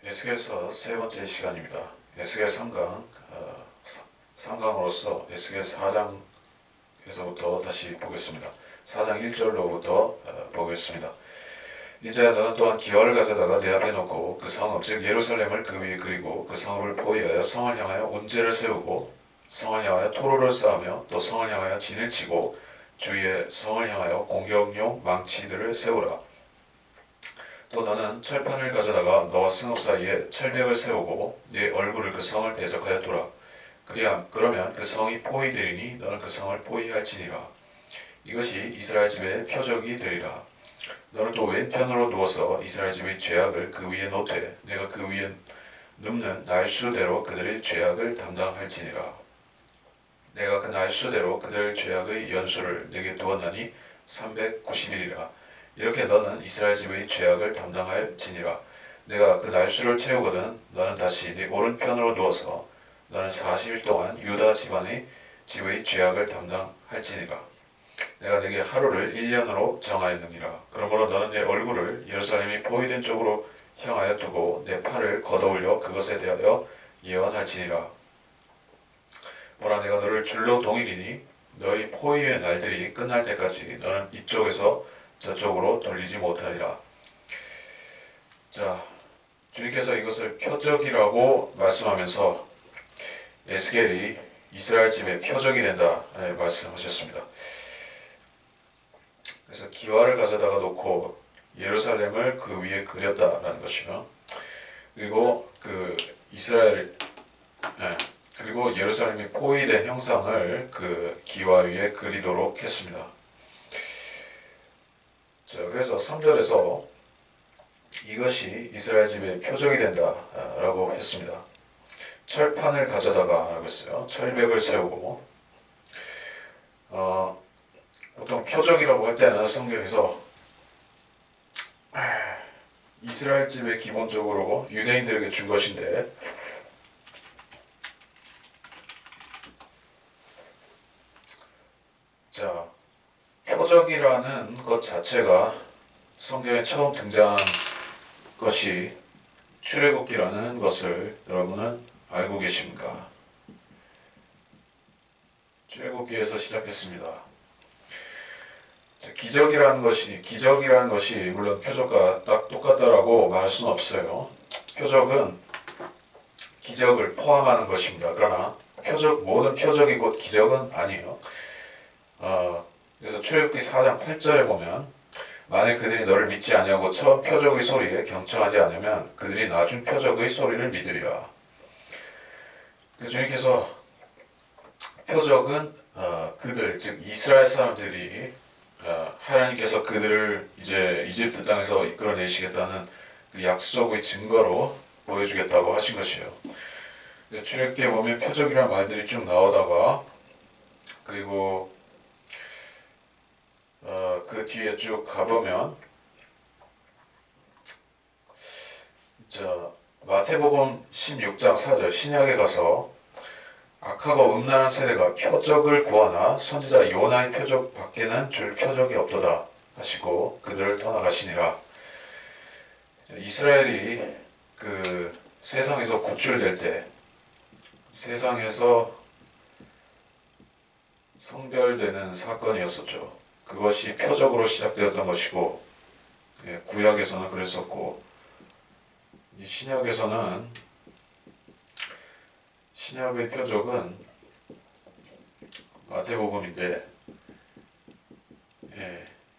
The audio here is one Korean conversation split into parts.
에스겔서 세 번째 시간입니다. 에스겔 3강, 3강으로서 에스겔 4장에서부터 다시 보겠습니다. 4장 1절로부터 보겠습니다. 이제 너는 또한 기와를 가져다가 내 앞에 놓고 그 성읍 즉 예루살렘을 그 위에 그리고 그 성읍을 포위하여 성을 향하여 운제를 세우고 성을 향하여 토로를 쌓으며 또 성을 향하여 진을 치고 주위에 성을 향하여 공격용 망치들을 세우라. 또 너는 철판을 가져다가 너와 성읍 사이에 철벽을 세우고 네 얼굴을 그 성을 대적하여 두라. 그러면 그 성이 포위되리니 너는 그 성을 포위할지니라. 이것이 이스라엘 집의 표적이 되리라. 너는 또 왼편으로 누워서 이스라엘 집의 죄악을 그 위에 놓되 내가 그 위에 눕는 날수대로 그들의 죄악을 담당할지니라. 내가 그 날수대로 그들 죄악의 연수를 내게 두었나니 390일이라. 이렇게 너는 이스라엘 집의 죄악을 담당할지니라. 내가 그 날수를 채우거든 너는 다시 네 오른편으로 누워서 너는 40일 동안 유다 집의 죄악을 담당할지니라. 내가 네게 하루를 1년으로 정하였느니라. 그러므로 너는 내 얼굴을 예루살렘이 포위된 쪽으로 향하여 두고 내 팔을 걷어올려 그것에 대하여 예언할지니라. 보라, 내가 너를 줄로 동이리니 너희 포위의 날들이 끝날 때까지 너는 이쪽에서 저쪽으로 돌리지 못하리라. 자, 주님께서 이것을 표적이라고 말씀하면서 에스겔이 이스라엘 집의 표적이 된다 말씀하셨습니다. 그래서 기와를 가져다가 놓고 예루살렘을 그 위에 그렸다라는 것이며, 그리고 그리고 예루살렘이 포위된 형상을 그 기와 위에 그리도록 했습니다. 자, 그래서 3절에서 이것이 이스라엘 집의 표적이 된다라고 했습니다. 철판을 가져다가 라고 했어요. 철벽을 세우고, 보통 표적이라고 할 때는 성경에서 이스라엘 집에 기본적으로 유대인들에게 준 것인데, 자, 표적이라는 것 자체가 성경에 처음 등장한 것이 출애굽기라는 것을 여러분은 알고 계십니까? 출애굽기에서 시작했습니다. 기적이라는 것이 물론 표적과 딱 똑같다라고 말할 수는 없어요. 표적은 기적을 포함하는 것입니다. 그러나 모든 표적이 곧 기적은 아니에요. 그래서 출애굽기 4장 8절에 보면 만일 그들이 너를 믿지 아니하고 처음 표적의 소리에 경청하지 않으면 그들이 나중 표적의 소리를 믿으리라. 주님께서 표적은 그들 즉 이스라엘 사람들이 하나님께서 그들을 이제 이집트 땅에서 이끌어내시겠다는 그 약속의 증거로 보여주겠다고 하신 것이에요. 출애굽기에 보면 표적이라는 말들이 쭉 나오다가 그리고 그 뒤에 쭉 가보면 마태복음 16장 4절 신약에 가서 악하고 음란한 세대가 표적을 구하나 선지자 요나의 표적 밖에는 줄 표적이 없도다 하시고 그들을 떠나가시니라. 이스라엘이 그 세상에서 구출될 때 세상에서 성별되는 사건이었었죠. 그것이 표적으로 시작되었던 것이고, 구약에서는 그랬었고, 이 신약에서는 신약의 표적은 마태복음인데,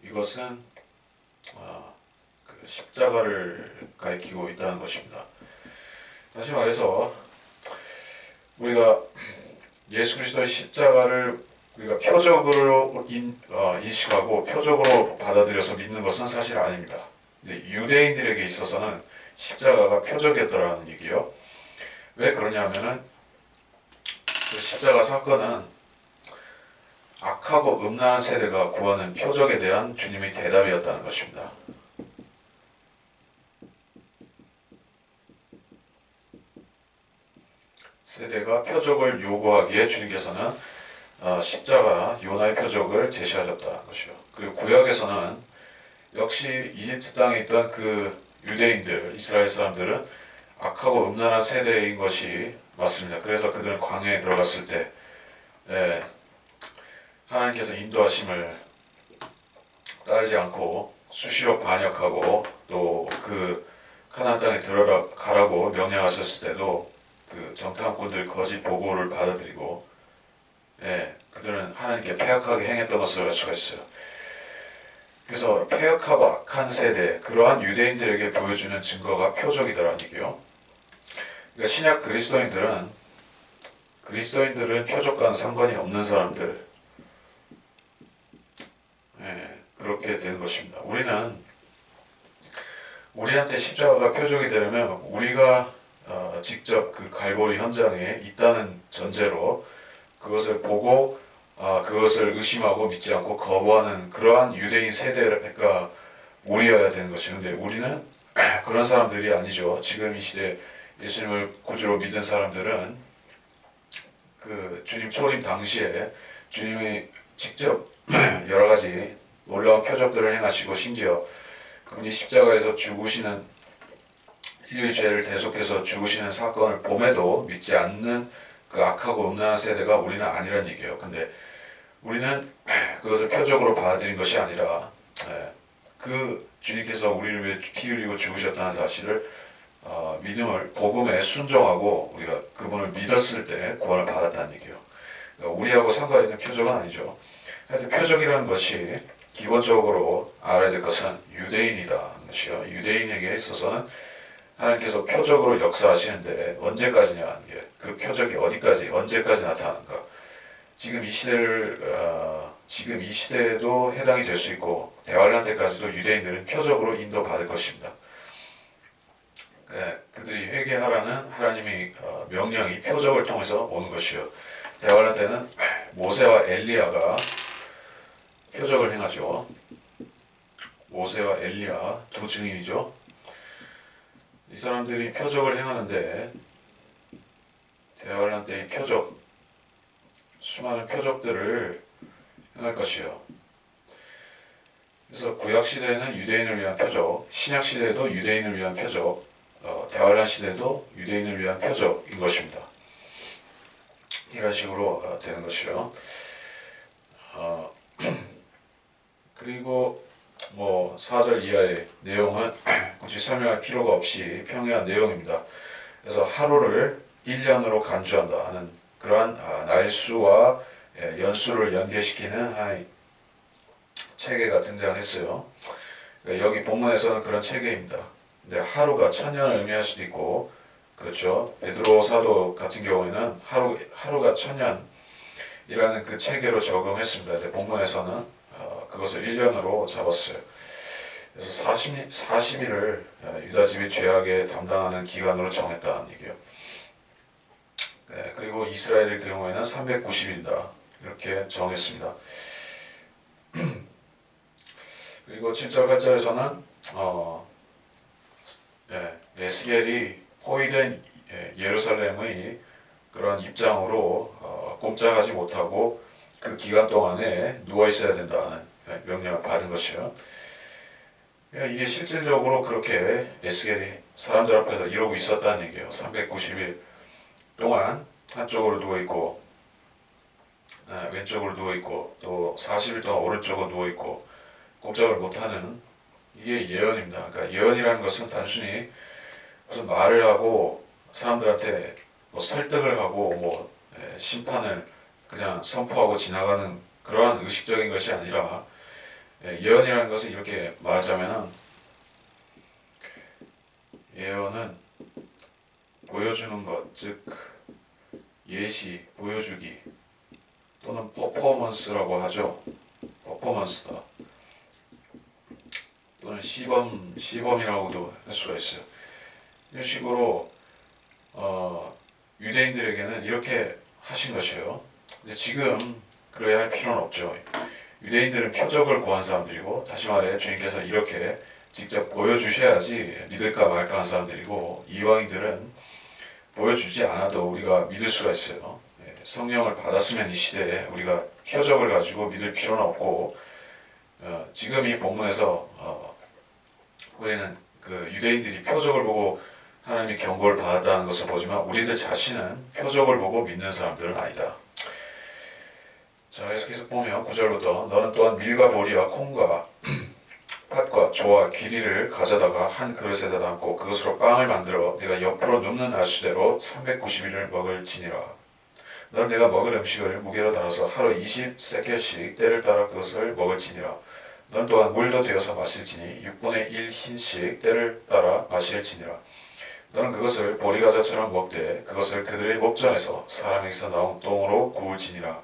이것은 그 십자가를 가리키고 있다는 것입니다. 다시 말해서 우리가 예수 그리스도의 십자가를 우리가 표적으로 인식하고 표적으로 받아들여서 믿는 것은 사실 아닙니다. 유대인들에게 있어서는 십자가가 표적이었더라는 얘기예요. 왜 그러냐면은 그 십자가 사건은 악하고 음란한 세대가 구하는 표적에 대한 주님의 대답이었다는 것입니다. 세대가 표적을 요구하기에 주님께서는 십자가 요나의 표적을 제시하셨다는 것이요. 그리고 구약에서는 역시 이집트 땅에 있던 그 유대인들, 이스라엘 사람들은 악하고 음란한 세대인 것이 맞습니다. 그래서 그들은 광야에 들어갔을 때 하나님께서 인도하심을 따르지 않고 수시로 반역하고 또 그 가나안 땅에 들어가라고 명령하셨을 때도 그 정탐꾼들 거짓 보고를 받아들이고 그들은 하나님께 패역하게 행했던 것을 알 수가 있어요. 그래서 패역하고 악한 세대, 그러한 유대인들에게 보여주는 증거가 표적이다라는 얘기요. 그러니까 신약 그리스도인들은 표적과는 상관이 없는 사람들, 그렇게 되는 것입니다. 우리한테 십자가가 표적이 되려면 우리가 직접 그 갈보리 현장에 있다는 전제로 그것을 보고 그것을 의심하고 믿지 않고 거부하는 그러한 유대인 세대가 우리여야 되는 것이죠. 근데 우리는 그런 사람들이 아니죠. 지금 이 시대 예수님을 구주로 믿은 사람들은 그 주님 초림 당시에 주님이 직접 여러 가지 놀라운 표적들을 행하시고 심지어 그분이 십자가에서 죽으시는 인류의 죄를 대속해서 죽으시는 사건을 봄에도 믿지 않는 그 악하고 음란한 세대가 우리는 아니란 얘기예요. 근데 우리는 그것을 표적으로 받아들인 것이 아니라 그 주님께서 우리를 위해 피 흘리고 죽으셨다는 사실을 믿음을 복음에 순종하고 우리가 그분을 믿었을 때 구원을 받았다는 얘기예요. 그러니까 우리하고 상관 있는 표적은 아니죠. 하여튼 표적이라는 것이 기본적으로 알아야 될 것은 유대인이다 것이요. 유대인에게 있어서는 하나님께서 표적으로 역사하시는데 언제까지냐 하는 게 그 표적이 어디까지 언제까지 나타나는가. 지금 이 시대에도 해당이 될 수 있고 대환란 때까지도 유대인들은 표적으로 인도받을 것입니다. 그들이 회개하라는 하나님의 명령이 표적을 통해서 오는 것이요. 대환란 때는 모세와 엘리야가 표적을 행하죠. 모세와 엘리야 두 증인이죠. 이 사람들이 표적을 행하는데 대환란 때의 표적, 수많은 표적들을 행할 것이요. 그래서 구약 시대에는 유대인을 위한 표적, 신약 시대에도 유대인을 위한 표적, 대환란 시대도 유대인을 위한 표적인 것입니다. 이런 식으로 되는 것이요. 그리고 4절 이하의 내용은 굳이 설명할 필요가 없이 평이한 내용입니다. 그래서 하루를 1년으로 간주한다 하는 그러한 날수와 연수를 연계시키는 하나의 체계가 등장했어요. 여기 본문에서는 그런 체계입니다. 근데 하루가 1000년을 의미할 수도 있고, 그렇죠. 베드로 사도 같은 경우에는 하루가 1000년이라는 그 체계로 적용했습니다. 근데 본문에서는 그것을 1년으로 잡았어요. 그래서 40일을 유다집이 죄악에 담당하는 기간으로 정했다는 얘기예요. 그리고 이스라엘의 경우에는 390일이다 이렇게 정했습니다. 그리고 7절 8절에서는 에스겔이 포위된 예루살렘의 그런 입장으로 꼼짝하지 못하고 그 기간 동안에 누워 있어야 된다는 명령을 받은 것이요. 이게 실질적으로 그렇게 에스겔이 사람들 앞에서 이러고 있었다는 얘기예요. 390일 동안 한쪽으로 누워 있고 왼쪽으로 누워 있고 또 40일 동안 오른쪽으로 누워 있고 꼼짝을 못하는 이게 예언입니다. 그러니까 예언이라는 것은 단순히 무슨 말을 하고 사람들한테 설득을 하고 심판을 그냥 선포하고 지나가는 그러한 의식적인 것이 아니라 예언이라는 것은 이렇게 말하자면은 예언은 보여주는 것, 즉 예시, 보여주기 또는 퍼포먼스라고 하죠. 퍼포먼스다. 또는 시범이라고도 할 수가 있어요. 이런 식으로 유대인들에게는 이렇게 하신 것이에요. 근데 지금 그래야 할 필요는 없죠. 유대인들은 표적을 구한 사람들이고, 다시 말해 주님께서 이렇게 직접 보여주셔야지 믿을까 말까 하는 사람들이고, 이방인들은 보여주지 않아도 우리가 믿을 수가 있어요. 성령을 받았으면 이 시대에 우리가 표적을 가지고 믿을 필요는 없고, 지금 이 본문에서 우리는 그 유대인들이 표적을 보고 하나님이 경고를 받았다는 것을 보지만 우리들 자신은 표적을 보고 믿는 사람들은 아니다. 자, 계속 보면 9절부터 너는 또한 밀과 보리와 콩과 팥과 조와 귀리를 가져다가 한 그릇에다 담고 그것으로 빵을 만들어 네가 옆으로 눕는 날수대로 390일을 먹을지니라. 너는 내가 먹을 음식을 무게로 달아서 하루 20세켈씩 때를 따라 그것을 먹을지니라. 넌 또한 물도 되어서 마실지니 6분의 1 흰씩 때를 따라 마실지니라. 너는 그것을 보리과자처럼 먹되 그것을 그들의 목전에서 사람에게서 나온 똥으로 구울지니라.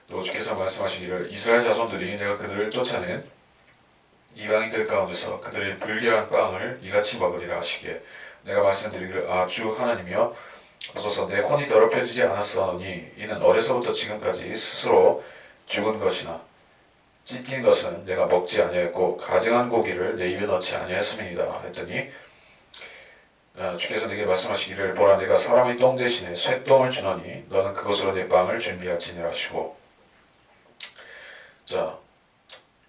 또 주께서 말씀하시기를 이스라엘 자손들이 내가 그들을 쫓아낸 이방인들 가운데서 그들의 불결한 빵을 이같이 먹으리라 하시기에 내가 말씀드리기를 주 하나님이여 어서서 내 혼이 더럽혀지지 않았사오니 이는 어려서부터 지금까지 스스로 죽은 것이나 찢긴 것은 내가 먹지 아니하였고 가증한 고기를 내 입에 넣지 아니하였음이니이다 했더니 주께서 내게 말씀하시기를 보라 내가 사람의 똥 대신에 쇠똥을 주노니 너는 그것으로 내 빵을 준비할지니라 하시고. 자,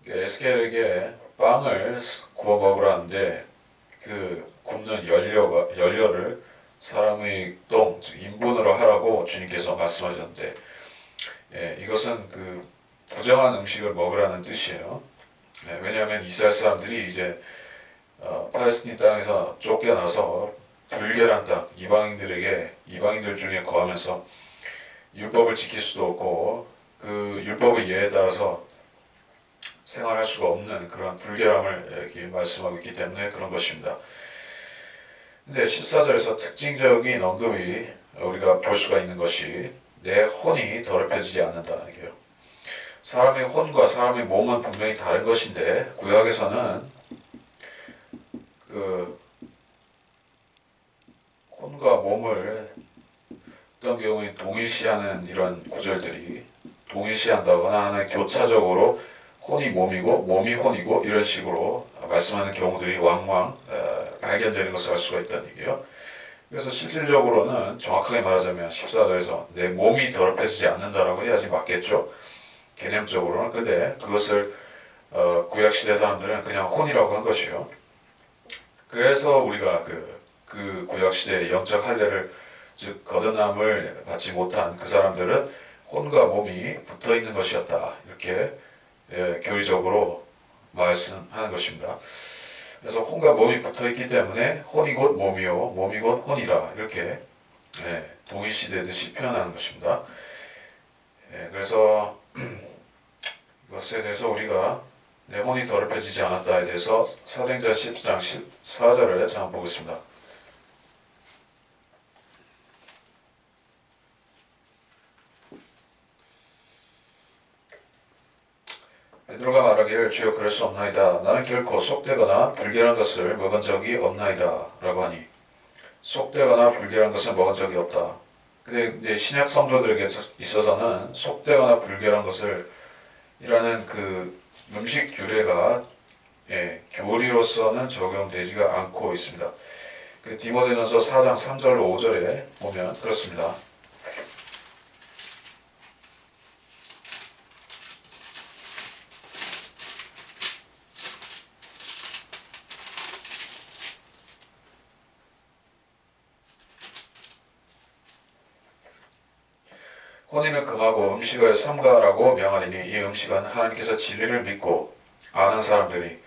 에스겔에게 빵을 구워 먹으라는데 그 굽는 연료를 사람의 똥, 즉 인분으로 하라고 주님께서 말씀하셨는데 이것은 그 부정한 음식을 먹으라는 뜻이에요. 왜냐하면 이스라엘 사람들이 이제 팔레스틴 땅에서 쫓겨나서 불결한 땅, 이방인들 중에 거하면서 율법을 지킬 수도 없고 그 율법의 예에 따라서 생활할 수가 없는 그런 불결함을 이렇게 말씀하고 있기 때문에 그런 것입니다. 근데 14절에서 특징적인 언급이 우리가 볼 수가 있는 것이 내 혼이 더럽혀지지 않는다는 얘기예요. 사람의 혼과 사람의 몸은 분명히 다른 것인데 구약에서는 그 혼과 몸을 어떤 경우에 동일시하는 이런 구절들이 동일시한다거나 하나의 교차적으로 혼이 몸이고 몸이 혼이고 이런 식으로 말씀하는 경우들이 왕왕 발견되는 것을 알 수가 있다는 얘기예요. 그래서 실질적으로는 정확하게 말하자면 14절에서 내 몸이 더럽혀지지 않는다라고 해야지 맞겠죠. 개념적으로는. 근데 그것을 구약시대 사람들은 그냥 혼이라고 한 것이에요. 그래서 우리가 그 구약시대의 영적 할례를 즉 거듭남을 받지 못한 그 사람들은 혼과 몸이 붙어있는 것이었다. 이렇게 교리적으로 말씀하는 것입니다. 그래서 혼과 몸이 붙어있기 때문에 혼이 곧 몸이요 몸이 곧 혼이라 이렇게 동일시되듯이 표현하는 것입니다. 그래서 이것에 대해서 우리가 내 혼이 더럽혀지지 않았다에 대해서 사도행전 10장 14절을 잠깐 보겠습니다. 베드로가 말하기를 주여 그럴 수 없나이다. 나는 결코 속되거나 불결한 것을 먹은 적이 없나이다 라고 하니 속되거나 불결한 것을 먹은 적이 없다. 근데 신약 성도들에게 있어서는 속되거나 불결한 것을 이라는 그 음식 규례가 교리로서는 적용되지가 않고 있습니다. 그 디모데전서 4장 3절로 5절에 보면 그렇습니다. 혼인을 금하고 음식을 삼가라고 명하리니 이 음식은 하나님께서 진리를 믿고 아는 사람들이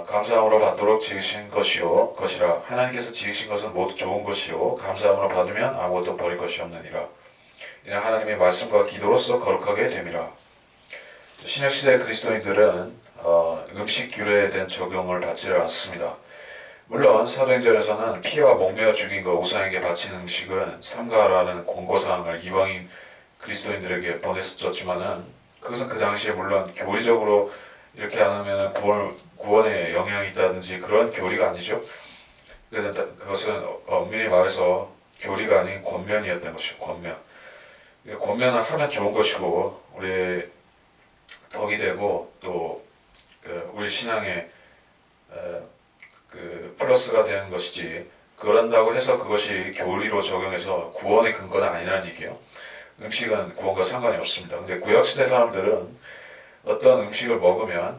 감사함으로 받도록 지으신 것이라. 하나님께서 지으신 것은 모두 좋은 것이요 감사함으로 받으면 아무것도 버릴 것이 없느니라. 이는 하나님의 말씀과 기도로서 거룩하게 됨이라. 신약시대 그리스도인들은 음식 규례에 대한 적용을 받지 않습니다. 물론 사도행전에서는 피와 목매어 죽인 것 우상에게 바친 음식은 삼가라는 권고사항을 이방인 그리스도인들에게 보냈었지만은 그것은 그 당시에 물론 교리적으로 이렇게 안 하면 구원에 영향이 있다든지 그런 교리가 아니죠. 그것은 엄밀히 말해서 교리가 아닌 권면이었던 것이죠. 권면을 하면 좋은 것이고 우리의 덕이 되고 또 우리 신앙에 플러스가 되는 것이지 그런다고 해서 그것이 교리로 적용해서 구원의 근거는 아니라는 얘기예요. 음식은 구원과 상관이 없습니다. 근데 구약시대 사람들은 어떤 음식을 먹으면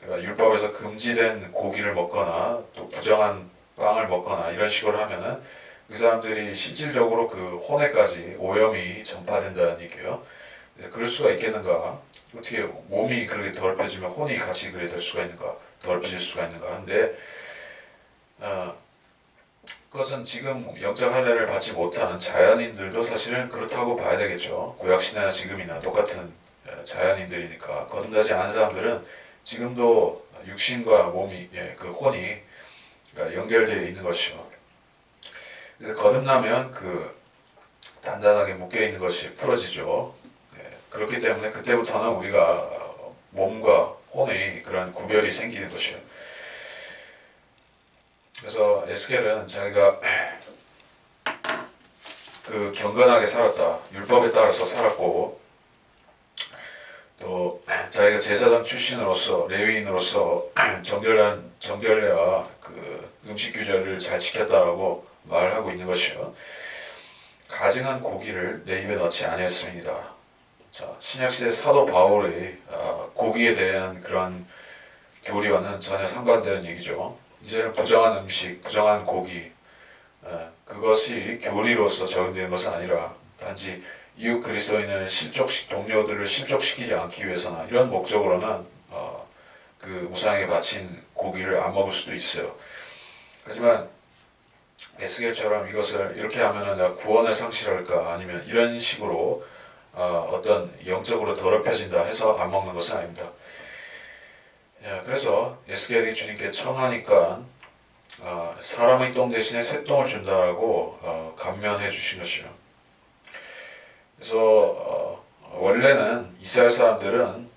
율법에서 금지된 고기를 먹거나 또 부정한 빵을 먹거나 이런 식으로 하면은 그 사람들이 실질적으로 그 혼에까지 오염이 전파된다는 얘기예요. 그럴 수가 있겠는가? 어떻게 몸이 그렇게 더럽혀지면 혼이 같이 그래 될 수가 있는가? 더럽혀질 수가 있는가? 근데 그것은 지금 영적 할례를 받지 못하는 자연인들도 사실은 그렇다고 봐야 되겠죠. 구약시대나 지금이나 똑같은 자연인들이니까 거듭나지 않은 사람들은 지금도 육신과 몸이 그 혼이 연결되어 있는 것이요. 그래서 거듭나면 그 단단하게 묶여 있는 것이 풀어지죠. 그렇기 때문에 그때부터는 우리가 몸과 혼의 그런 구별이 생기는 것이요. 그래서 에스겔은 자기가 그 경건하게 살았다. 율법에 따라서 살았고 또 자기가 제사장 출신으로서 레위인으로서 정결례와 그 음식 규절을 잘 지켰다라고 말하고 있는 것이요. 가증한 고기를 내 입에 넣지 아니했습니다. 자, 신약시대 사도 바울의 고기에 대한 그런 교리와는 전혀 상반되는 얘기죠. 이제는 부정한 음식, 부정한 고기 그것이 교리로서 적용되는 것은 아니라 단지 이웃 그리스도인을 동료들을 실족시키지 않기 위해서나 이런 목적으로는 그 우상에 바친 고기를 안 먹을 수도 있어요. 하지만 에스겔처럼 이것을 이렇게 하면은 내가 구원을 상실할까 아니면 이런 식으로 어떤 영적으로 더럽혀진다 해서 안 먹는 것은 아닙니다. 그래서 에스겔이 주님께 청하니까 사람의 똥 대신에 새똥을 준다라고 감면해 주신 것이요. 그래서 원래는 이스라엘 사람들은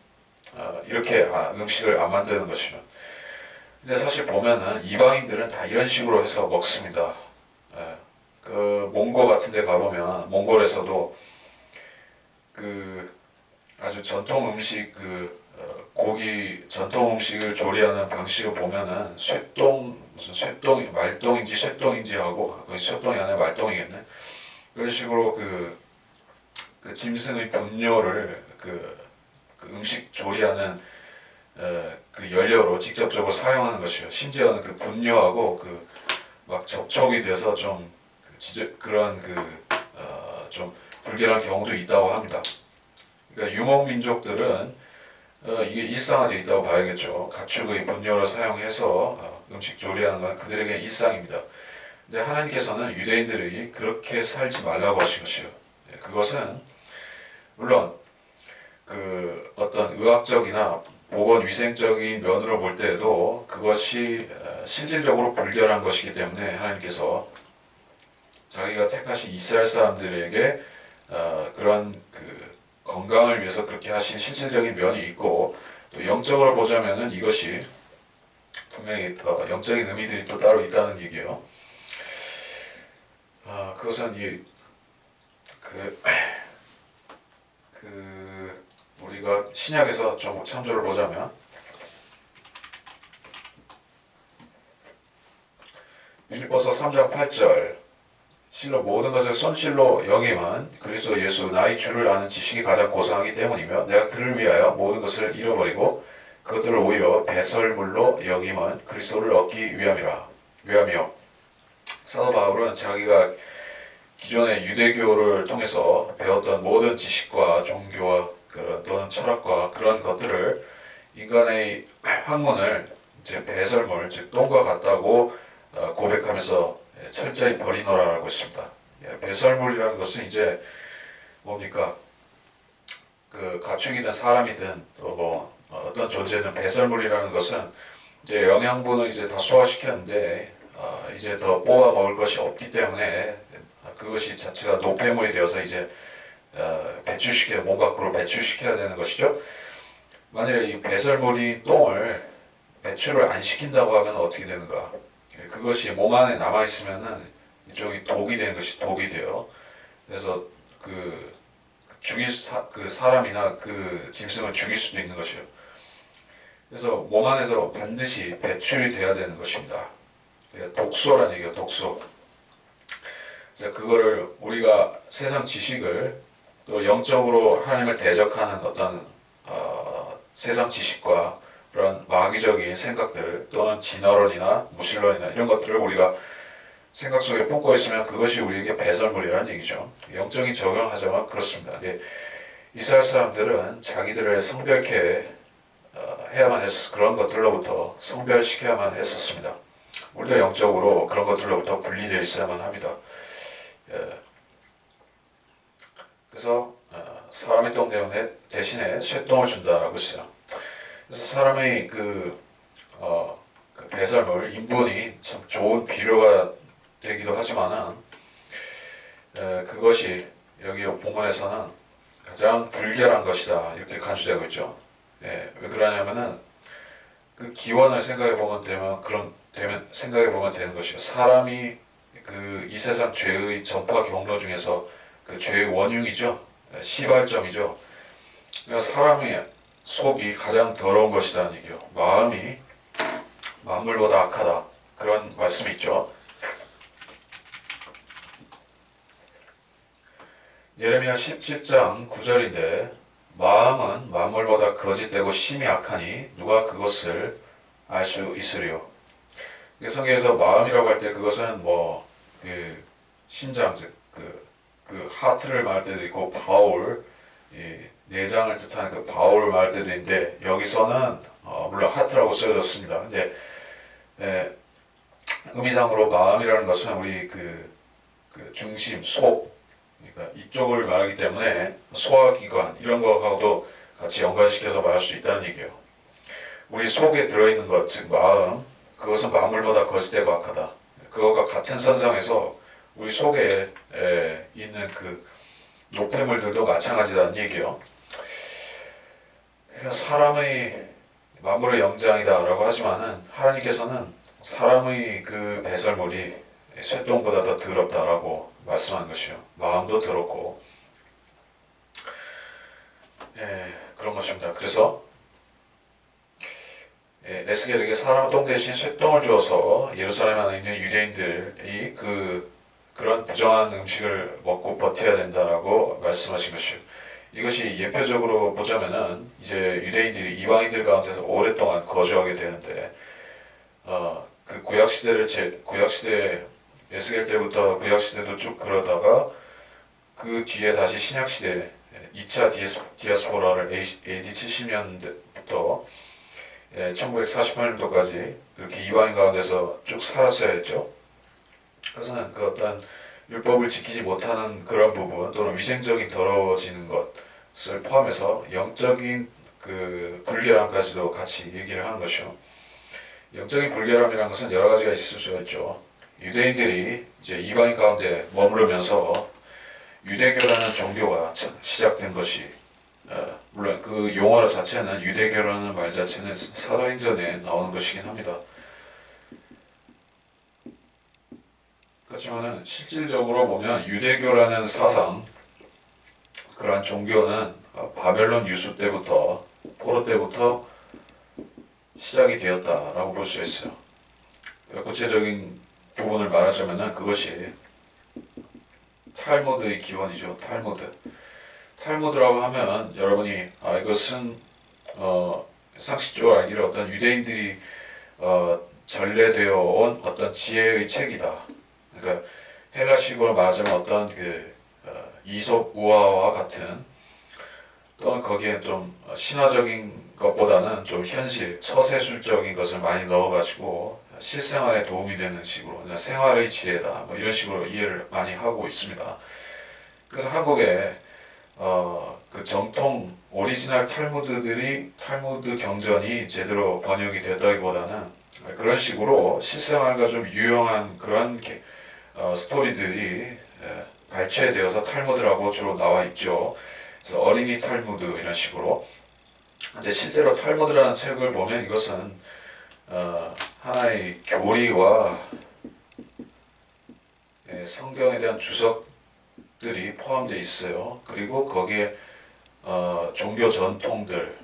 이렇게 음식을 안 만드는 것이요. 근데 사실 보면은 이방인들은 다 이런 식으로 해서 먹습니다. 그 몽골 같은 데 가보면 몽골에서도 그 아주 전통 음식 고기 전통 음식을 조리하는 방식을 보면은 무슨 쇠똥 말똥인지 쇠똥인지 하고 쇠똥이 아니라 말똥이겠네. 그런 식으로 그 짐승의 분뇨를 그 음식 조리하는 그 연료로 직접적으로 사용하는 것이요. 심지어는 그 분뇨하고 막 접촉이 돼서 좀 그런 좀 불결한 경우도 있다고 합니다. 그러니까 유목민족들은 이게 일상화되어 있다고 봐야겠죠. 가축의 분뇨를 사용해서 음식 조리하는 건 그들에게 일상입니다. 근데 하나님께서는 유대인들이 그렇게 살지 말라고 하신 것이요. 그것은 물론 그 어떤 의학적이나 보건위생적인 면으로 볼 때에도 그것이 실질적으로 불결한 것이기 때문에 하나님께서 자기가 택하신 이스라엘 사람들에게 그런 그 건강을 위해서 그렇게 하신 실질적인 면이 있고 또 영적으로 보자면은 이것이 분명히 더 영적인 의미들이 또 따로 있다는 얘기예요. 그것은 우리가 신약에서 좀 참조를 보자면 빌립보서 3장 8절 실로 모든 것을 손실로 여김은 그리스도 예수 나의 주를 아는 지식이 가장 고상하기 때문이며 내가 그를 위하여 모든 것을 잃어버리고 그것들을 오히려 배설물로 여김은 그리스도를 얻기 위함이며 사도 바울은 자기가 기존의 유대교를 통해서 배웠던 모든 지식과 종교와 또는 철학과 그런 것들을 인간의 학문을 이제 배설물 즉 똥과 같다고 고백하면서 철저히 버리노라라고 했습니다. 배설물이라는 것은 이제 뭡니까? 그 가축이든 사람이든 또 어떤 존재든 배설물이라는 것은 이제 영양분을 이제 다 소화시켰는데 이제 더 뽑아 먹을 것이 없기 때문에 그것이 자체가 노폐물이 되어서 이제 몸 밖으로 배출시켜야 되는 것이죠. 만약에 이 배설물이 똥을 배출을 안 시킨다고 하면 어떻게 되는가? 그것이 몸 안에 남아 있으면은 일종의 독이 되는 것이 독이 돼요. 그래서 그 사람이나 그 짐승을 죽일 수도 있는 것이에요. 그래서 몸 안에서 반드시 배출이 돼야 되는 것입니다. 그러니까 독소라는 얘기예요. 독소. 그거를 우리가 세상 지식을 또 영적으로 하나님을 대적하는 어떤 세상 지식과 그런 마귀적인 생각들 또는 진화론이나 무신론이나 이런 것들을 우리가 생각 속에 품고 있으면 그것이 우리에게 배설물이라는 얘기죠. 영적인 적용하자면 그렇습니다. 근데 이스라엘 사람들은 자기들을 성별케 해야만 했었, 그런 것들로부터 성별시켜야만 했었습니다. 우리도 영적으로 그런 것들로부터 분리되어 있어야만 합니다. 그래서 사람의 똥 때문에 대신에 쇠똥을 준다라고 했어요. 그래서 사람의 그 배설물, 인본이 참 좋은 비료가 되기도 하지만은 그것이 여기 본문에서는 가장 불결한 것이다 이렇게 간주되고 있죠. 왜 그러냐면은 그 기원을 생각해 보면 생각해 보면 되는 것이요. 사람이 그 이 세상 죄의 전파 경로 중에서 그 죄의 원흉이죠. 시발점이죠. 그러니까 사람의 속이 가장 더러운 것이라는 얘기요. 마음이 만물보다 악하다. 그런 말씀이 있죠. 예레미야 17장 9절인데 마음은 만물보다 거짓되고 심히 악하니 누가 그것을 알 수 있으리요. 성경에서 마음이라고 할 때 그것은 그 심장 그 하트를 말할 때도 있고 바울 내장을 뜻하는 그 바울을 말할 때도 있는데 여기서는 물론 하트라고 쓰여졌습니다. 근데 의미상으로 마음이라는 것은 우리 그 중심 속 그러니까 이쪽을 말하기 때문에 소화기관 이런 거하고도 같이 연관시켜서 말할 수 있다는 얘기예요. 우리 속에 들어있는 것, 즉 마음, 그것은 만물보다 거짓되고 악하다. 그것과 같은 선상에서 우리 속에 있는 그 노폐물들도 마찬가지라는 얘기예요. 사람의 만물의 영장이다라고 하지만은 하나님께서는 사람의 그 배설물이 쇠똥보다 더 더럽다라고 말씀한 것이요. 마음도 더럽고 그런 것입니다. 그래서 에스겔에게 사람 똥 대신 쇠똥을 주어서 예루살렘 안에 있는 유대인들이 그런 부정한 음식을 먹고 버텨야 된다라고 말씀하신 것이요. 이것이 예표적으로 보자면은 이제 유대인들이 이방인들 가운데서 오랫동안 거주하게 되는데 그 구약 시대 에스겔 때부터 구약 시대도 쭉 그러다가 그 뒤에 다시 신약 시대 2차 디아스포라를 AD 70년부터 1948년도까지 그렇게 이방인 가운데서 쭉 살았어야 했죠. 그래서는 그 어떤 율법을 지키지 못하는 그런 부분 또는 위생적인 더러워지는 것을 포함해서 영적인 그 불결함까지도 같이 얘기를 하는 것이요. 영적인 불결함이라는 것은 여러 가지가 있을 수가 있죠. 유대인들이 이제 이방인 가운데 머무르면서 유대교라는 종교가 시작된 것이 물론 그 용어 자체는 유대교라는 말 자체는 사도행전에 나오는 것이긴 합니다. 그렇지만은 실질적으로 보면 유대교라는 사상, 그러한 종교는 바벨론 유수 때부터 포로 때부터 시작이 되었다라고 볼 수 있어요. 구체적인 부분을 말하자면은 그것이 탈무드의 기원이죠. 탈무드라고 하면 여러분이 이것은 상식적으로 알기를 어떤 유대인들이 전래되어 온 어떤 지혜의 책이다. 그러니까 헬라식으로 말하자면 어떤 이솝 우화와 같은 또는 거기에 좀 신화적인 것보다는 좀 현실, 처세술적인 것을 많이 넣어가지고 실생활에 도움이 되는 식으로 그냥 생활의 지혜다 이런 식으로 이해를 많이 하고 있습니다. 그래서 한국에 그 정통 오리지널 탈무드 경전이 제대로 번역이 됐다기보다는 그런 식으로 실생활과 좀 유용한 그런 스토리들이 발췌되어서 탈무드라고 주로 나와 있죠. 그래서 어린이 탈무드 이런 식으로. 근데 실제로 탈무드라는 책을 보면 이것은 하나의 교리와 성경에 대한 주석들이 포함되어 있어요. 그리고 거기에 종교 전통들,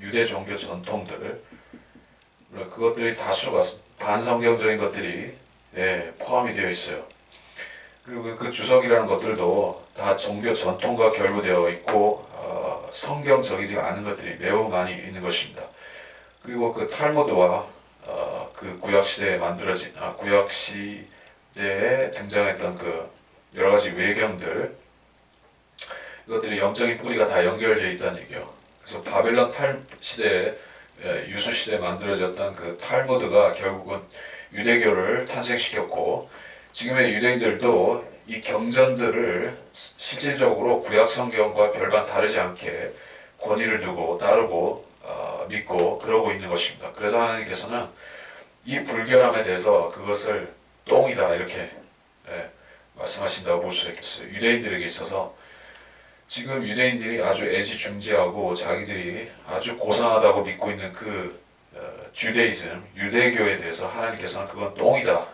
유대 종교 전통들, 그것들이 다수가 반성경적인 것들이 포함이 되어 있어요. 그리고 그 주석이라는 것들도 다 종교 전통과 결부되어 있고 성경적이지 않은 것들이 매우 많이 있는 것입니다. 그리고 그 탈무드와 그 구약 시대에 만들어진 구약 시대에 등장했던 그 여러 가지 외경들, 이것들이 영적인 뿌리가 다 연결되어 있다는 얘기예요. 그래서 바벨론 탈 시대에 유수 시대에 만들어졌던 그 탈무드가 결국은 유대교를 탄생시켰고, 지금의 유대인들도 이 경전들을 실질적으로 구약 성경과 별반 다르지 않게 권위를 두고 따르고 믿고 그러고 있는 것입니다. 그래서 하나님께서는 이 불결함에 대해서 그것을 똥이다 이렇게 말씀하신다고 볼 수 있겠어요. 유대인들에게 있어서 지금 유대인들이 아주 애지중지하고 자기들이 아주 고상하다고 믿고 있는 그 주데이즘, 유대교에 대해서 하나님께서는 그건 똥이다,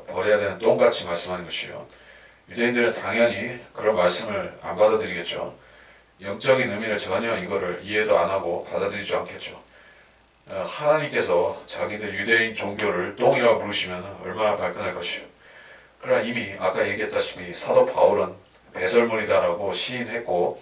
버려야 되는 똥같이 말씀하는 것이요. 유대인들은 당연히 그런 말씀을 안 받아들이겠죠. 영적인 의미를 전혀 이거를 이해도 안 하고 받아들이지 않겠죠. 하나님께서 자기들 유대인 종교를 똥이라고 부르시면 얼마나 발끈할 것이요. 그러나 이미 아까 얘기했다시피 사도 바울은 배설물이다라고 시인했고,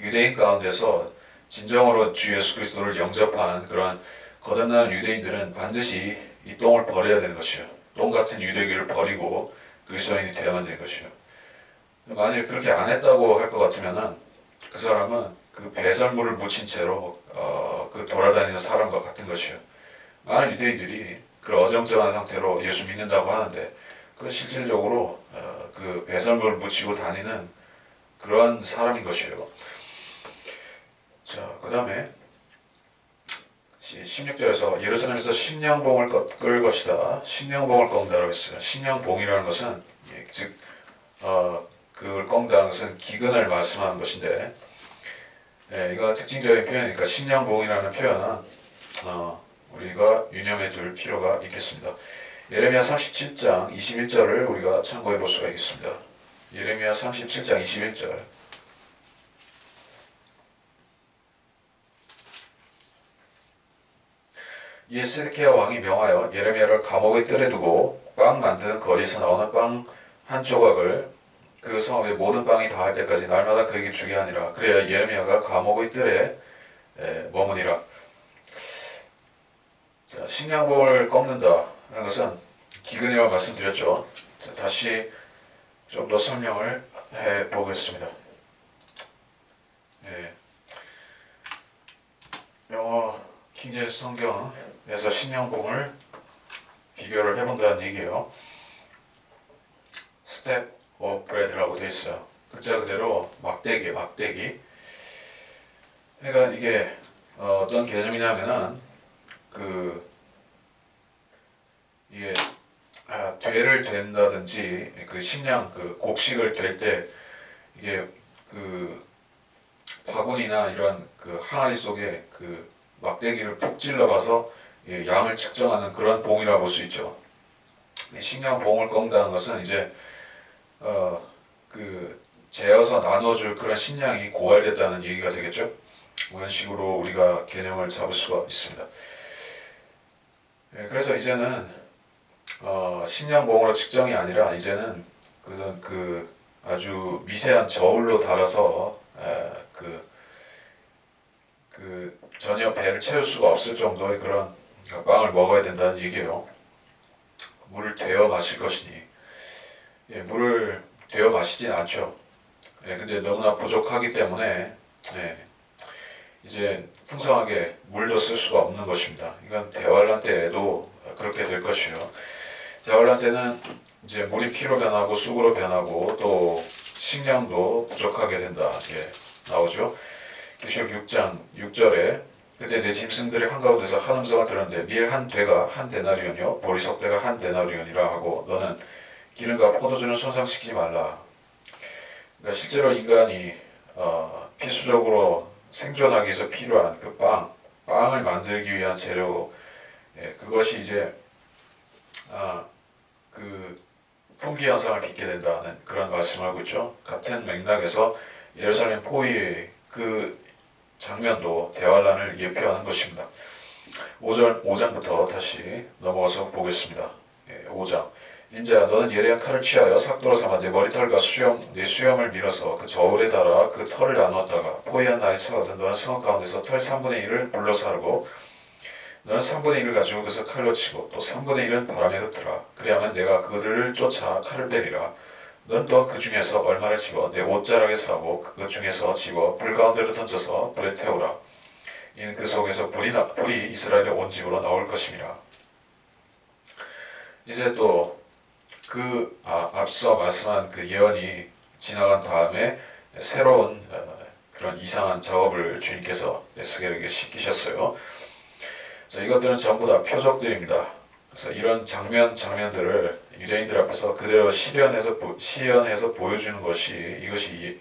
유대인 가운데서 진정으로 주 예수 그리스도를 영접한 그런 거듭나는 유대인들은 반드시 이 똥을 버려야 되는 것이요. 똥 같은 유대교를 버리고 그리스도인이 되어야만 되는 것이요. 만일 그렇게 안 했다고 할 것 같으면은 그 사람은 그 배설물을 묻힌 채로 그 돌아다니는 사람과 같은 것이요. 많은 유대인들이 그 어정쩡한 상태로 예수 믿는다고 하는데 그 실질적으로 그 배설물을 묻히고 다니는 그런 사람인 것이에요. 자, 그 다음에 16절에서 예루살렘에서 식량봉을 끌 것이다. 식량봉을 꺾는다라고 했어요. 식량봉이라는 것은 즉 그걸 꺾는다는 것은 기근을 말씀하는 것인데, 이거 특징적인 표현이니까 식량봉이라는 표현은 우리가 유념해 둘 필요가 있겠습니다. 예레미야 37장 21절을 우리가 참고해 볼 수가 있겠습니다. 예레미야 37장 21절. 이에 세데키야 왕이 명하여 예레미야를 감옥에 뜰에 두고 빵 만드는 거리에서 나오는 빵 한 조각을 그 성읍의 모든 빵이 다할 때까지 날마다 그에게 주게 하니라. 그래야 예레미야가 감옥의 뜰에 머무니라. 자, 식량봉을 꺾는다 하는 것은 기근이라고 말씀드렸죠. 자, 다시 좀 더 설명을 해보겠습니다. 영어 킹제임스 성경에서 식량봉을 비교를 해본다는 얘기예요. Step of bread라고 되어 있어요. 글자 그대로 막대기. 그러니까 이게 어떤 개념이냐면은 이게 되를 된다든지 그 식량 그 곡식을 될 때 이게 그 바구니나 이런 그 항아리 속에 그 막대기를 푹 찔러가서 양을 측정하는 그런 봉이라고 볼 수 있죠. 식량 봉을 꺾는다는 것은 이제 그 재어서 나눠줄 그런 식량이 고갈됐다는 얘기가 되겠죠. 그런 식으로 우리가 개념을 잡을 수가 있습니다. 그래서 이제는 식량봉으로 측정이 아니라 이제는 그 아주 미세한 저울로 달아서 전혀 배를 채울 수가 없을 정도의 그런 빵을 먹어야 된다는 얘기예요. 물을 데워 마실 것이니, 물을 데워 마시진 않죠. 근데 너무나 부족하기 때문에 이제 풍성하게 물도 쓸 수가 없는 것입니다. 이건 대환란 때에도 그렇게 될 것이요. 대환란 때는 이제 물이 피로 변하고 쑥으로 변하고 또 식량도 부족하게 된다 이렇게 나오죠. 계시록 6장 6절에 그때 내 짐승들의 한가운데서 한 음성을 들었는데 밀 한 되가 한 데나리온이요 보리 석 대가 한 데나리온이라 하고 너는 기름과 포도주는 손상시키지 말라. 그러니까 실제로 인간이 필수적으로 생존하기 위해서 필요한 그 빵을 만들기 위한 재료, 그것이 이제 그 풍기 현상을 빚게 된다는 그런 말씀을 하고 있죠. 같은 맥락에서 예루살렘 포위의 그 장면도 대환란을 예표하는 것입니다. 5장부터 다시 넘어가서 보겠습니다. 5장. 인자야 너는 예리한 칼을 취하여 삭도로 삼아 내 머리털과 내 수염을 밀어서 그 저울에 달아 그 털을 나누었다가 포위한 날이 차거든 너는 성읍 가운데서 털 3분의 1을 불러 사르고 너는 3분의 1을 가지고 그것을 칼로 치고 또 3분의 1은 바람에 흩으라. 그리하면 내가 그들을 쫓아 칼을 빼리라. 넌 또한 그 중에서 얼마를 집어 내 옷자락에 싸고 그 중에서 집어 불 가운데로 던져서 불에 태우라. 이는 그 속에서 불이 이스라엘의 온 집으로 나올 것임이라. 이제 또 앞서 말씀한 그 예언이 지나간 다음에 새로운 그런 이상한 작업을 주님께서 에스겔에게 시키셨어요. 자, 이것들은 전부 다 표적들입니다. 그래서 이런 장면들을 유대인들 앞에서 그대로 시연해서 보여주는 것이 이것이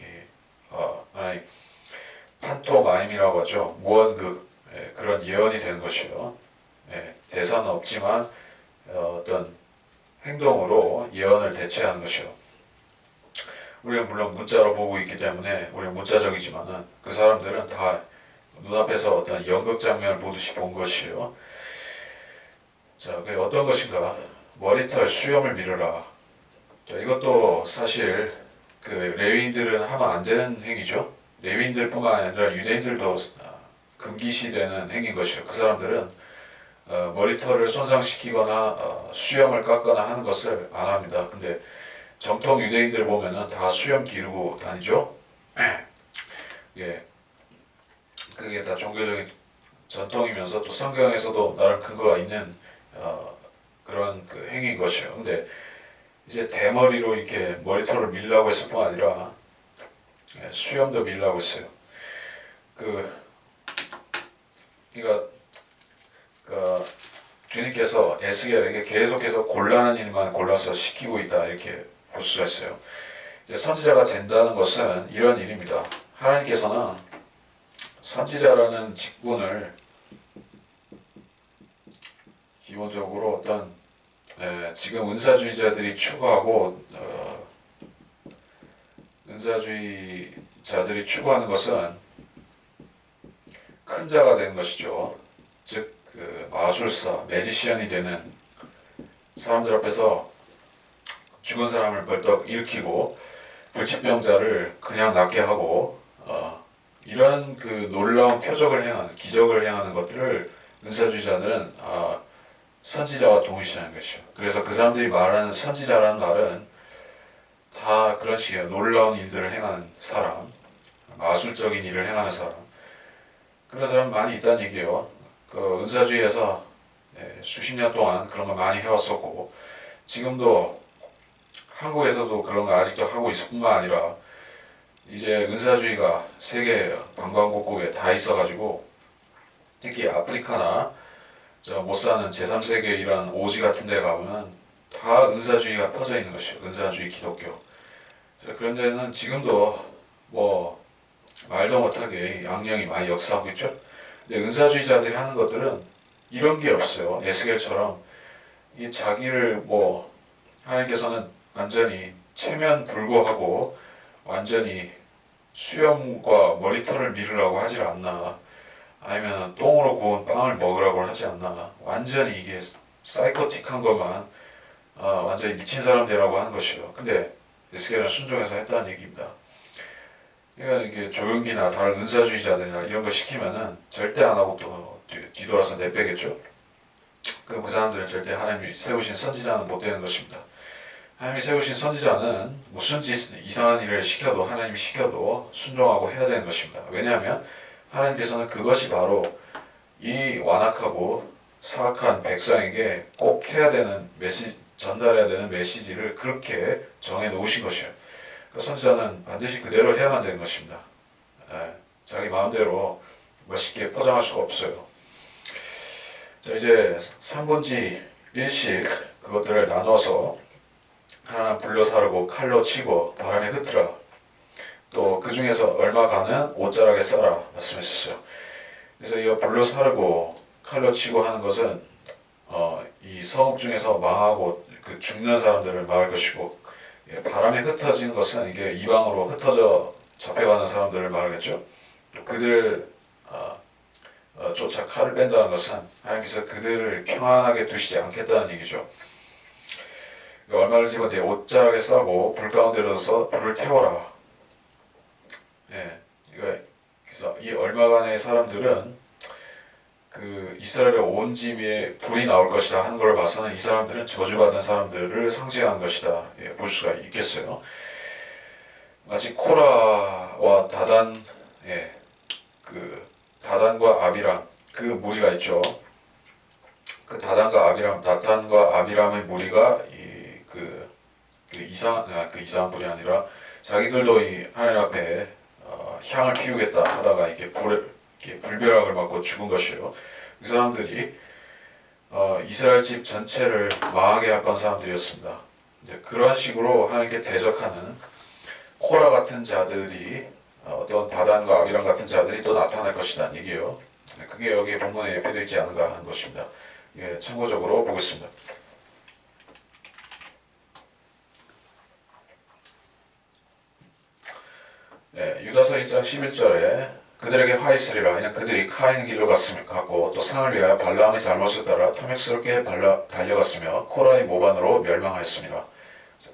판토마임이라고 하죠. 무언극, 그런 예언이 되는 것이요. 대사는 없지만 어떤 행동으로 예언을 대체하는 것이요. 우리는 물론 문자로 보고 있기 때문에 우리는 문자적이지만은 그 사람들은 다 눈앞에서 어떤 연극 장면을 보듯이 본 것이요. 자, 그게 어떤 것인가? 머리털 수염을 밀어라. 자, 이것도 사실 그 레위인들은 하면 안 되는 행위죠. 레위인들뿐만 아니라 유대인들도 금기시되는 행위인 것이요. 그 사람들은 머리털을 손상시키거나 수염을 깎거나 하는 것을 안 합니다. 근데 정통 유대인들 보면은 다 수염 기르고 다니죠. 예, 그게 다 종교적인 전통이면서 또 성경에서도 나름 근거가 있는 그런 그 행위인 것이에요. 근데 이제 대머리로 이렇게 머리털을 밀라고 했을 뿐 아니라 수염도 밀라고 했어요. 그러니까 주님께서 에스겔에게 계속해서 곤란한 일만 골라서 시키고 있다 이렇게 볼 수가 있어요. 선지자가 된다는 것은 이런 일입니다. 하나님께서는 선지자라는 직분을 기본적으로 어떤 지금 은사주의자들이 추구하고 은사주의자들이 추구하는 것은 큰 자가 되는 것이죠. 즉 그 마술사, 매지시언이 되는 사람들 앞에서 죽은 사람을 벌떡 일으키고 불치병자를 그냥 낫게 하고 이런 그 놀라운 표적을 행하는 기적을 행하는 것들을 은사주의자들은 선지자와 동일시하는 것이요. 그래서 그 사람들이 말하는 선지자라는 말은 다 그런 식의 놀라운 일들을 행하는 사람, 마술적인 일을 행하는 사람, 그런 사람 많이 있다는 얘기예요. 그 은사주의에서 수십 년 동안 그런 거 많이 해왔었고 지금도 한국에서도 그런 거 아직도 하고 있을 뿐만 아니라 이제 은사주의가 세계 방방곡곡에 다 있어가지고 특히 아프리카나 못 사는 제3세계 이런 오지 같은 데 가보면 다 은사주의가 퍼져 있는 것이에요. 은사주의 기독교. 그런 데는 지금도 뭐 말도 못하게 악령이 많이 역사하고 있죠. 근데 은사주의자들이 하는 것들은 이런 게 없어요. 에스겔처럼 이 자기를 하나님께서는 완전히 체면불고하고 완전히 수염과 머리털을 밀으라고 하질 않나, 아니면 똥으로 구운 빵을 먹으라고 하지 않나, 완전히 이게 사이코틱한 것만 완전히 미친 사람 되라고 하는 것이요. 근데 에스겔은 순종해서 했다는 얘기입니다. 그러니까 이게 조용기나 다른 은사주의자들이나 이런 거 시키면은 절대 안 하고 또 뒤돌아서 내빼겠죠. 그럼 그 사람들은 절대 하나님이 세우신 선지자는 못 되는 것입니다. 하나님이 세우신 선지자는 무슨 이상한 일을 시켜도 하나님이 시켜도 순종하고 해야 되는 것입니다. 왜냐하면 하나님께서는 그것이 바로 이 완악하고 사악한 백성에게 꼭 해야 되는 전달해야 되는 메시지를 그렇게 정해 놓으신 것이에요. 그 선지자는 반드시 그대로 해야만 되는 것입니다. 자기 마음대로 멋있게 포장할 수가 없어요. 자, 이제 3분지 1씩 그것들을 나눠서 하나는 불로 사르고 칼로 치고 바람에 흩으라. 또 그 중에서 얼마 가는 옷자락에 싸라 말씀하셨어요. 그래서 이 불로 사르고 칼로 치고 하는 것은 이 성읍 중에서 망하고 그 죽는 사람들을 막을 것이고, 바람에 흩어지는 것은 이게 이방으로 흩어져 잡혀가는 사람들을 말하겠죠. 그들을 쫓아 칼을 뺀다는 것은 하나님께서 그들을 평안하게 두시지 않겠다는 얘기죠. 얼마를 집어 내 옷자락에 싸고 불 가운데 넣어서 불을 태워라. 그래서 이 얼마간의 사람들은 그 이스라엘의 온 집에 불이 나올 것이다 하는 걸 봐서는 이 사람들은 저주받은 사람들을 상징하는 것이다 볼 수가 있겠어요. 마치 코라와 다단, 그 다단과 아비람 그 무리가 있죠. 그 다단과 아비람의 무리가 그 이상한 분이 아니라 자기들도 이 하나님 앞에 향을 피우겠다 하다가 이렇게 불벼락을 맞고 죽은 것이에요. 그 사람들이 이스라엘 집 전체를 망하게 했던 사람들이었습니다. 이제 그러한 식으로 하나님께 대적하는 코라 같은 자들이 어떤 다단과 아비람 같은 자들이 또 나타날 것이라는 얘기예요. 그게 여기 본문에 예표되어 있지 않은가 하는 것입니다. 참고적으로 보겠습니다. 유다서 1장 11절에 그들에게 화 있으리라. 이는 그들이 카인의 길로 갔고 또 상을 위하여 발람의 잘못을 따라 탐욕스럽게 달려갔으며 코라의 모반으로 멸망하였습니다.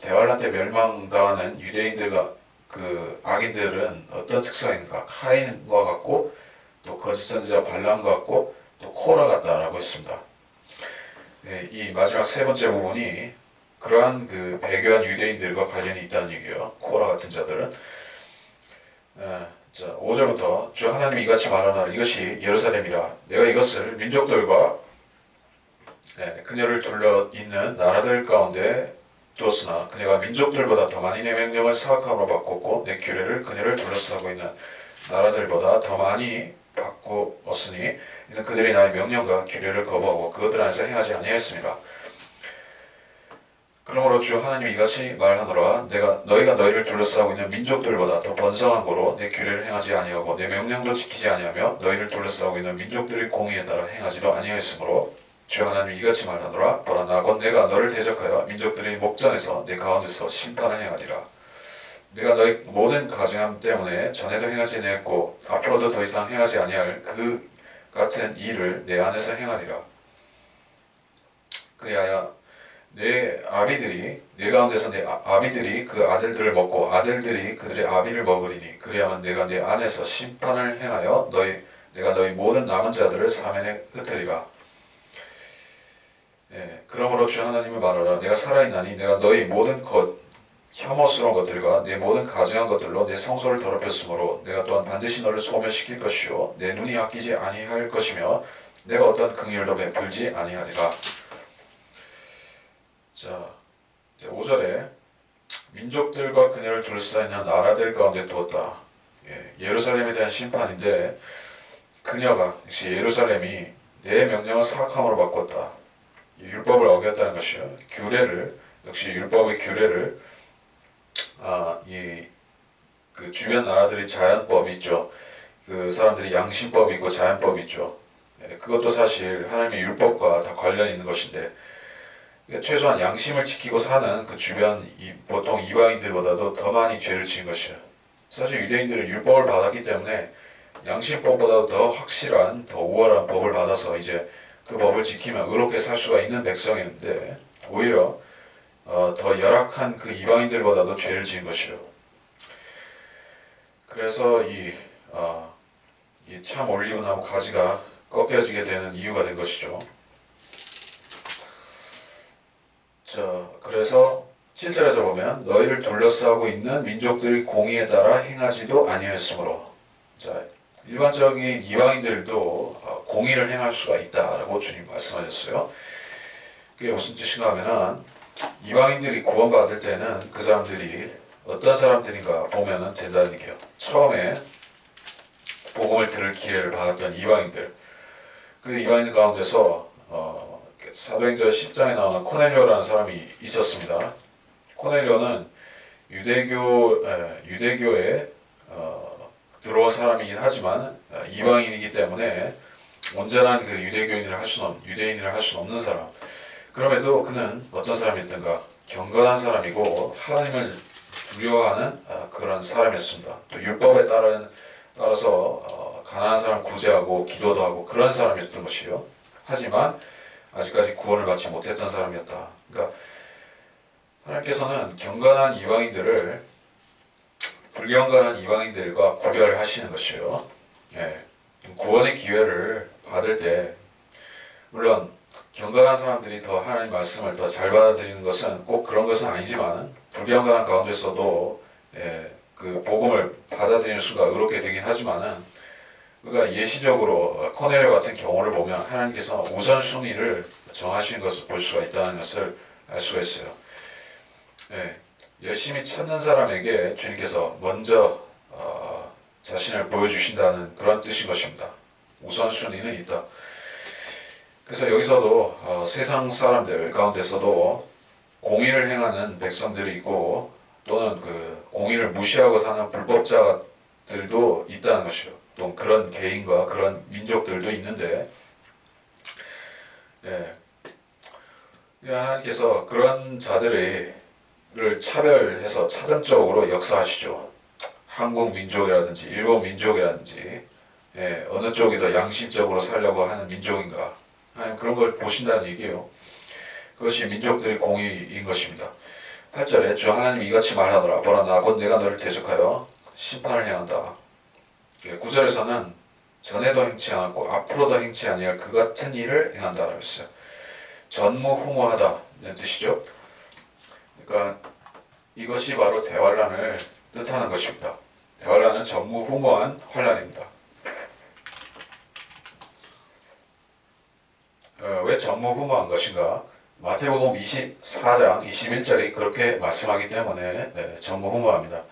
대환란 때 멸망당하는 유대인들과 그 악인들은 어떤 특성인가? 카인과 같고 또 거짓 선지자 발람과 같고 또 코라 같다라고 했습니다. 이 마지막 세 번째 부분이 그러한 그 배교한 유대인들과 관련이 있다는 얘기예요. 코라 같은 자들은. 자, 5절부터 주 하나님이 이같이 말하노라. 이것이 예루살렘이라. 내가 이것을 민족들과 그녀를 둘러 있는 나라들 가운데 두었으나 그녀가 민족들보다 더 많이 내 명령을 사악함으로 바꿨고 내 규례를 그녀를 둘러싸고 있는 나라들보다 더 많이 바꾸었으니 이는 그들이 나의 명령과 규례를 거부하고 그것들 안에서 행하지 아니하였습니다. 그러므로 주 하나님이 이같이 말하노라. 너희가 너희를 둘러싸고 있는 민족들보다 더 번성한 고로 내 규례를 행하지 아니하고 내 명령도 지키지 아니하며 너희를 둘러싸고 있는 민족들의 공의에 따라 행하지도 아니하였으므로 주 하나님이 이같이 말하노라. 보라 나곧 내가 너를 대적하여 민족들의 목전에서 내 가운데서 심판을 행하리라. 내가 너희 모든 가증함 때문에 전에도 행하지 아니했고 앞으로도 더 이상 행하지 아니할 그 같은 일을 내 안에서 행하리라. 그리하여 내 가운데서 내 아비들이 그 아들들을 먹고 아들들이 그들의 아비를 먹으리니 그리하면 내가 내 안에서 심판을 행하여 내가 너희 모든 남은 자들을 사면에 흩으리라. 그러므로 주 하나님을 말하라. 내가 살아있나니 내가 너희 모든 혐오스러운 것들과 내 모든 가증한 것들로 내 성소를 더럽혔으므로 내가 또한 반드시 너를 소멸시킬 것이요 내 눈이 아끼지 아니할 것이며 내가 어떤 긍휼도 베풀지 아니하리라. 자, 5절에 민족들과 그녀를 둘러싸이는 나라들 가운데 두었다. 예루살렘에 대한 심판인데 그녀가 역시 예루살렘이 내 명령을 사악함으로 바꿨다. 율법을 어겼다는 것이요. 역시 율법의 규례를 그 주변 나라들이 자연법이 있죠. 그 사람들이 양심법이 있고 자연법이 있죠. 그것도 사실 하나님의 율법과 다 관련이 있는 것인데 최소한 양심을 지키고 사는 그 주변 보통 이방인들보다도 더 많이 죄를 지은 것이에요. 사실 유대인들은 율법을 받았기 때문에 양심법보다 더 확실한, 더 우월한 법을 받아서 이제 그 법을 지키면 의롭게 살 수가 있는 백성이었는데 오히려 더 열악한 그 이방인들보다도 죄를 지은 것이에요. 그래서 이 참 올리브나무 가지가 꺾여지게 되는 이유가 된 것이죠. 자, 그래서 7절에서 보면 너희를 둘러싸고 있는 민족들의 공의에 따라 행하지도 아니하였으므로, 자, 일반적인 이방인들도 공의를 행할 수가 있다라고 주님 말씀하셨어요. 그게 무슨 뜻인가 하면은 이방인들이 구원받을 때는 그 사람들이 어떤 사람들인가 보면은 된다는 얘기예요. 처음에 복음을 들을 기회를 받았던 이방인들, 그 이방인들 가운데서 사도행전 10장에 나오는 코넬료라는 사람이 있었습니다. 코넬료는 유대교에 들어온 사람이긴 하지만 이방인이기 때문에 온전한 그 유대인을 할 수는 없는 사람. 그럼에도 그는 어떤 사람이었던가? 경건한 사람이고 하나님을 두려워하는 그런 사람이었습니다. 또 율법에 따라서 가난한 사람 구제하고 기도도 하고 그런 사람이었던 것이요. 하지만 아직까지 구원을 받지 못했던 사람이었다. 그러니까 하나님께서는 경건한 이방인들을 불경건한 이방인들과 구별하시는 것이요. 구원의 기회를 받을 때 물론 경건한 사람들이 더 하나님 말씀을 더 잘 받아들이는 것은 꼭 그런 것은 아니지만 불경건한 가운데서도 그 복음을 받아들이는 수가 의롭게 되긴 하지만은 우리가 예시적으로 코넬 같은 경우를 보면 하나님께서 우선순위를 정하신 것을 볼 수가 있다는 것을 알 수가 있어요. 열심히 찾는 사람에게 주님께서 먼저 자신을 보여주신다는 그런 뜻인 것입니다. 우선순위는 있다. 그래서 여기서도 세상 사람들 가운데서도 공의를 행하는 백성들이 있고 또는 그 공의를 무시하고 사는 불법자들도 있다는 것이요. 또 그런 개인과 그런 민족들도 있는데 하나님께서 그런 자들을 차별해서 차등적으로 역사하시죠. 한국 민족이라든지 일본 민족이라든지 어느 쪽이 더 양심적으로 살려고 하는 민족인가 하는 그런 걸 보신다는 얘기예요. 그것이 민족들의 공의인 것입니다. 8절에 주 하나님이 이같이 말하노라 보라 나 곧 내가 너를 대적하여 심판을 행한다. 9절에서는 전에도 행치 않았고 앞으로도 행치 아니할 그 같은 일을 행한다라고 했어요. 전무후무하다는 뜻이죠. 그러니까 이것이 바로 대환란을 뜻하는 것입니다. 대환란은 전무후무한 환란입니다. 왜 전무후무한 것인가? 마태복음 24장 21절이 그렇게 말씀하기 때문에 전무후무합니다.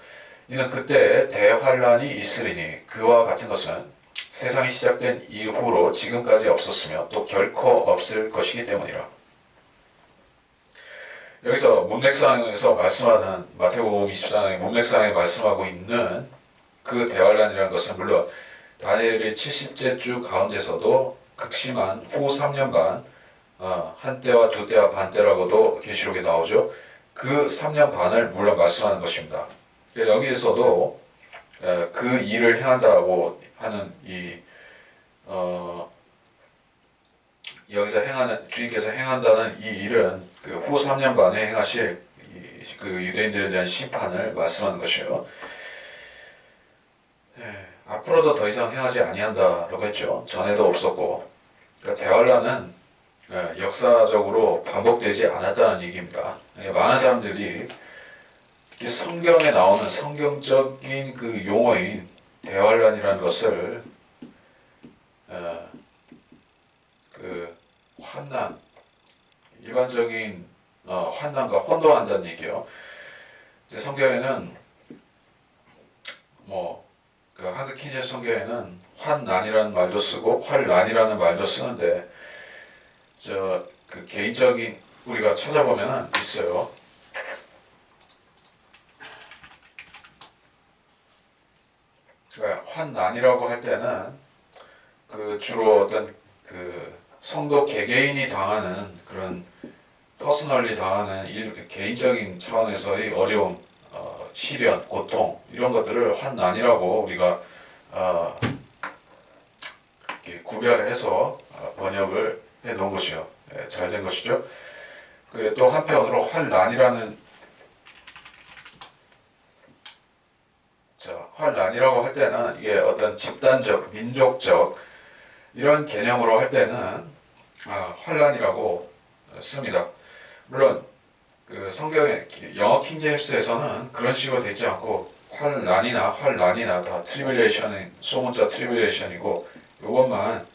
이는 그때 대환란이 있으리니 그와 같은 것은 세상이 시작된 이후로 지금까지 없었으며 또 결코 없을 것이기 때문이라. 여기서 문맥상에서 말씀하는 마태복음 24장의 문맥상에 말씀하고 있는 그 대환란이라는 것은 물론 다니엘의 70째 주 가운데서도 극심한 후 3년간 한때와 두때와 반때라고도 계시록에 나오죠. 그 3년 반을 물론 말씀하는 것입니다. 여기에서도 그 일을 행한다고 하는 여기서 행하는 주님께서 행한다는 이 일은 그 후 3년간에 행하실 그 유대인들에 대한 심판을 말씀하는 것이에요. 앞으로도 더 이상 행하지 아니한다라고 했죠. 전에도 없었고, 그러니까 대환란은 역사적으로 반복되지 않았다는 얘기입니다. 많은 사람들이 성경에 나오는 성경적인 그 용어인 대환란이라는 것을 그 환난, 일반적인 환난과 혼동한다는 얘기예요. 성경에는 그 한글 킹제임스 성경에는 환난이라는 말도 쓰고 환란이라는 말도 쓰는데 그 개인적인 우리가 찾아보면은 있어요. 그러니까 환난이라고 할 때는 그 주로 어떤 그 성도 개개인이 당하는 그런 퍼스널리 당하는 개인적인 차원에서의 어려움, 시련, 고통 이런 것들을 환난이라고 우리가 이렇게 구별해서 번역을 해 놓은 것이요. 잘 된 것이죠. 또 한편으로 환난이라는 환난이라고 할 때는 이게 어떤 집단적, 민족적 이런 개념으로 할 때는 환난이라고 씁니다. 물론 그 성경의 영어 킹제임스에서는 그런 식으로 되어 있지 않고 환난이나 다 트리뷸레이션은 소문자 트리뷸레이션이고 이것만